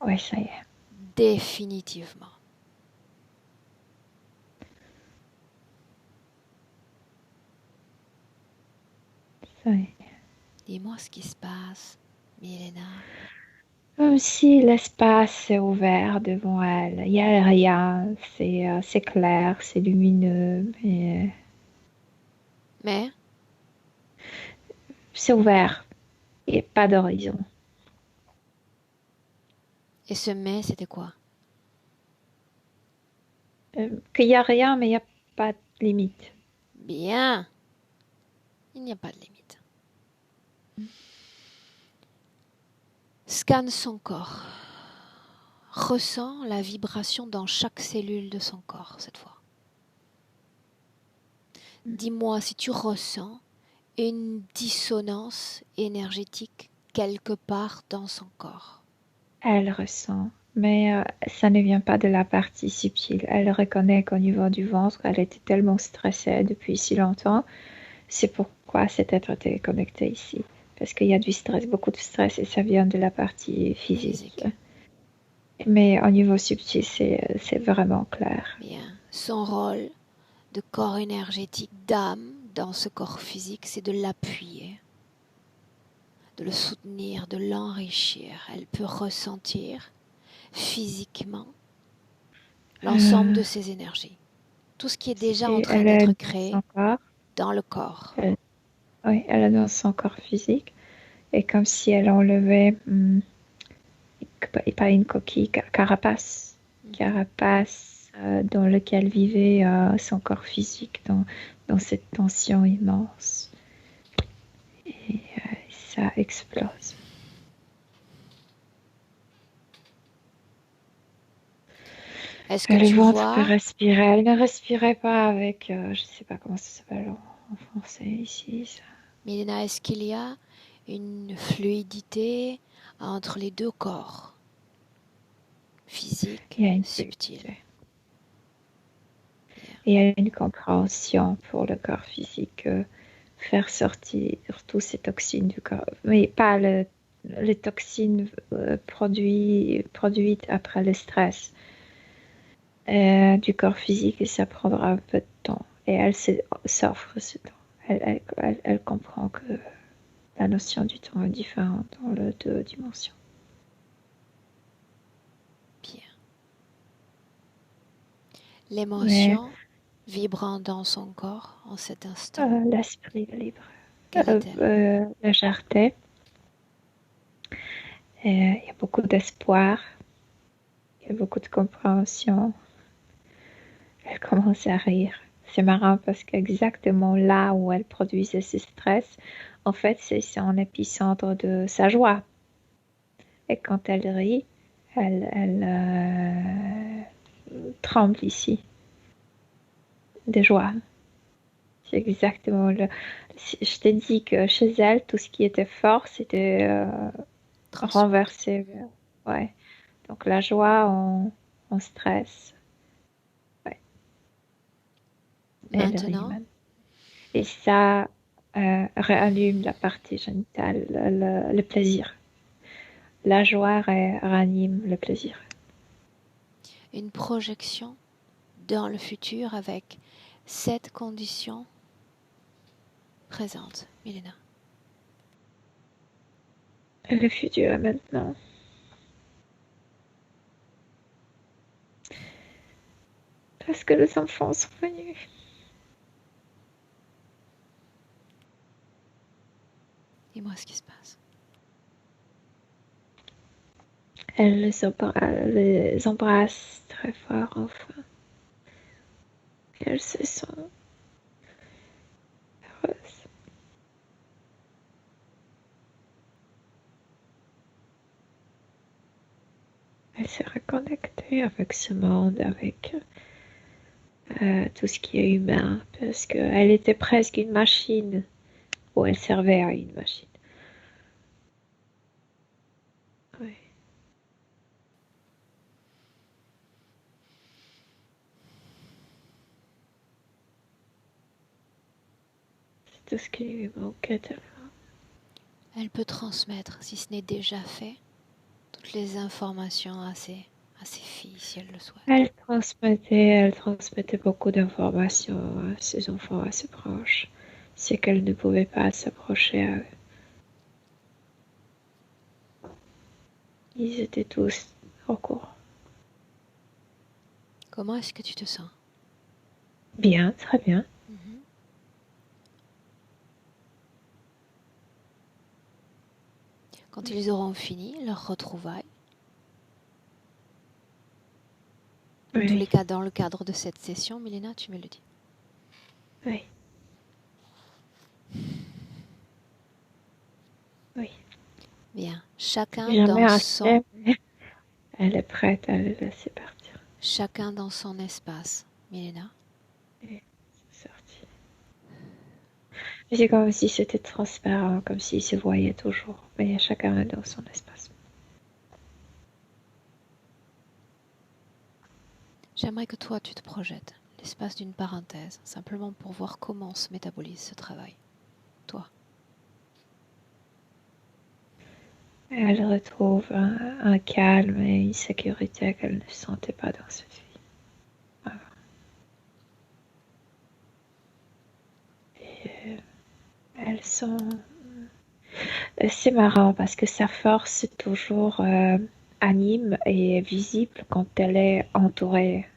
Ouais, ça y est. Définitivement. Oui. Dis-moi ce qui se passe, Milena. Comme si l'espace est ouvert devant elle. Il n'y a rien. C'est clair, c'est lumineux, mais Mais, c'est ouvert. Il n'y a pas d'horizon. et ce mais, c'était quoi? Qu'il n'y a rien, mais il n'y a pas de limite. Bien, il n'y a pas de limite. Scanne son corps. Ressens la vibration dans chaque cellule de son corps cette fois. Dis-moi si tu ressens une dissonance énergétique quelque part dans son corps. Elle ressent, mais ça ne vient pas de la partie subtile. Elle reconnaît qu'au niveau du ventre, elle était tellement stressée depuis si longtemps. C'est pourquoi cet être était connecté ici. Parce qu'il y a du stress, beaucoup de stress, et ça vient de la partie physique. Mais au niveau subtil, c'est vraiment clair. Bien. Son rôle de corps énergétique d'âme dans ce corps physique, c'est de l'appuyer, de le soutenir, de l'enrichir. Elle peut ressentir physiquement l'ensemble de ses énergies. Tout ce qui est déjà en train Elle d'être est dans créé son corps. dans le corps. Oui, elle est dans son corps physique. Et comme si elle enlevait, pas une coquille, carapace. Carapace dans lequel vivait son corps physique, dans cette tension immense. Et ça explose. Est-ce que Le tu ventre peut vois, respirer. Elle ne respirait pas avec, je ne sais pas comment ça s'appelle en français ici. Ça. Milena, est-ce qu'il y a une fluidité entre les deux corps, physique, Il y a une subtil? Il y a une compréhension pour le corps physique, faire sortir toutes ces toxines du corps, mais pas les toxines produites après le stress du corps physique, et ça prendra un peu de temps. Et elle s'offre ce temps. Elle comprend que la notion du temps est différente dans les deux dimensions. Bien. L'émotion vibrant dans son corps en cet instant. L'esprit libre. Quelle est-elle? Légèreté. Il y a beaucoup d'espoir. Il y a beaucoup de compréhension. Elle commence à rire. C'est marrant parce qu'exactement là où elle produisait ce stress, en fait, c'est son épicentre de sa joie. Et quand elle rit, elle tremble ici de joie. C'est exactement le. Je t'ai dit que chez elle, tout ce qui était fort, c'était renversé. Ouais. Donc la joie en stress. Ouais. Elle rit Maintenant, même. Et ça réallume la partie génitale, le plaisir. La joie ranime le plaisir. une projection dans le futur avec cette condition présente, Milena. Le futur est maintenant. Parce que les enfants sont venus. Dis-moi ce qui se passe. Elle les embrasse très fort enfin. Et elles se sentent heureuses. Elle s'est reconnectée avec ce monde, avec tout ce qui est humain, parce qu'elle était presque une machine, ou elle servait à une machine. Oui. C'est tout ce qui lui manquait de là. Elle peut transmettre, si ce n'est déjà fait, toutes les informations à ses filles, si elle le souhaite. Elle transmettait beaucoup d'informations à ses enfants, à ses proches. c'est qu'elle ne pouvait pas s'approcher à eux. Ils étaient tous au courant. Comment est-ce que tu te sens? Bien, très bien. Quand ils auront fini leur retrouvaille, en tous les cas dans le cadre de cette session, Milena, tu me le dis. Oui. Oui. Bien, chacun Jamais dans son... Elle est prête à le laisser partir. Chacun dans son espace, Milena. Et c'est sorti. C'est comme si c'était transparent, comme s'ils se voyaient toujours, mais chacun dans son espace. J'aimerais que toi, tu te projettes l'espace d'une parenthèse, simplement pour voir comment se métabolise ce travail. Toi. Elle retrouve un calme et une sécurité qu'elle ne sentait pas dans cette vie. Voilà. Et elles sont... C'est marrant parce que sa force est toujours anime et visible quand elle est entourée.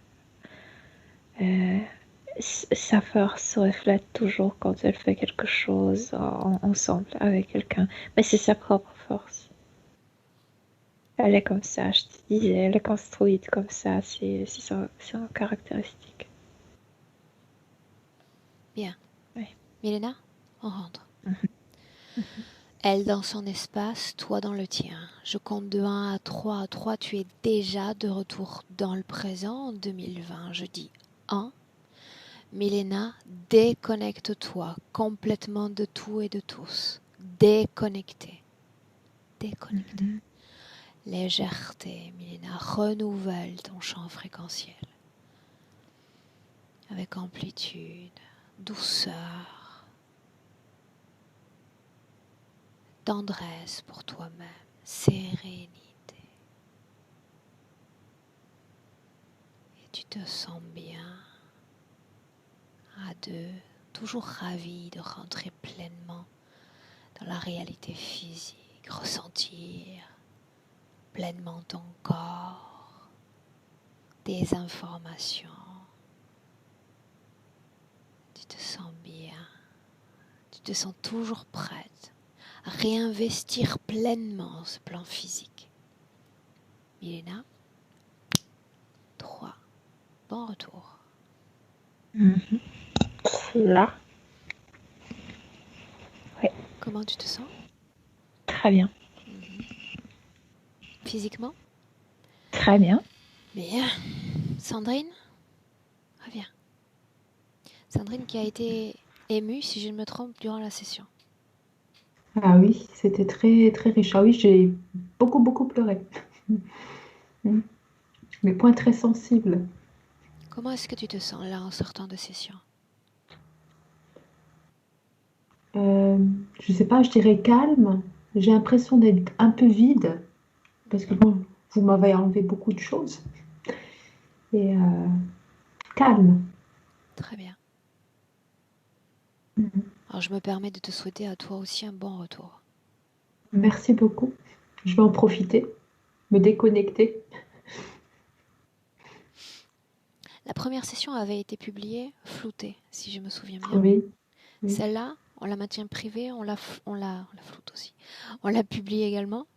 Sa force se reflète toujours quand elle fait quelque chose ensemble avec quelqu'un. Mais c'est sa propre force. Elle est comme ça, je te disais, elle est construite comme ça, c'est son caractéristique. Bien. Oui. Milena, on rentre. Elle dans son espace, toi dans le tien. Je compte de 1 à 3. À 3, tu es déjà de retour dans le présent en 2020. Je dis 1. Milena, déconnecte-toi complètement de tout et de tous. Déconnecté. Déconnecté. Légèreté, Milena, renouvelle ton champ fréquentiel. Avec amplitude, douceur, tendresse pour toi-même, sérénité. Et tu te sens bien à deux, toujours ravi de rentrer pleinement dans la réalité physique, ressentir pleinement ton corps, des informations. Tu te sens bien, tu te sens toujours prête à réinvestir pleinement ce plan physique. Milena, 3. Bon retour. Là. Oui. Comment tu te sens? Très bien. Physiquement? Très bien. Bien. Sandrine, reviens. Sandrine qui a été émue, si je ne me trompe, durant la session. Ah oui, c'était très, très riche. Ah oui, j'ai beaucoup, beaucoup pleuré. Mes points très sensibles. Comment est-ce que tu te sens là en sortant de session? Je sais pas, je dirais calme. J'ai l'impression d'être un peu vide parce que bon, vous m'avez enlevé beaucoup de choses. Et calme. Très bien. Mhm. Alors je me permets de te souhaiter à toi aussi un bon retour. Merci beaucoup. Je vais en profiter, me déconnecter. La première session avait été publiée floutée, si je me souviens bien. Oui, oui. Celle-là, on la maintient privée, on la floute aussi. On la publie également.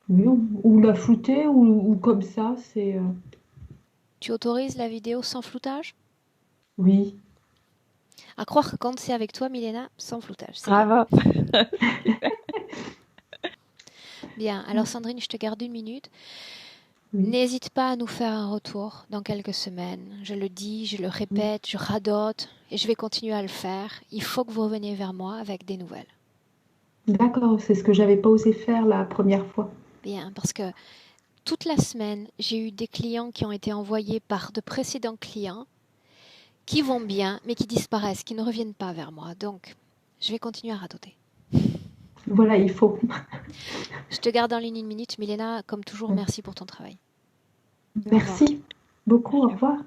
Oui, ou la flouter ou comme ça, c'est... Tu autorises la vidéo sans floutage? Oui, À croire que quand c'est avec toi, Milena, sans floutage. C'est Bravo. bien. Alors Sandrine, je te garde 1 minute. oui. N'hésite pas à nous faire un retour dans quelques semaines. Je le dis, je le répète, je radote et je vais continuer à le faire. Il faut que vous reveniez vers moi avec des nouvelles. D'accord, c'est ce que j'avais pas osé faire la première fois. Bien, parce que toute la semaine, j'ai eu des clients qui ont été envoyés par de précédents clients qui vont bien, mais qui disparaissent, qui ne reviennent pas vers moi. Donc, je vais continuer à radoter. Voilà, il faut. Je te garde en ligne 1 minute. Milena, comme toujours, merci pour ton travail. Merci beaucoup, au revoir.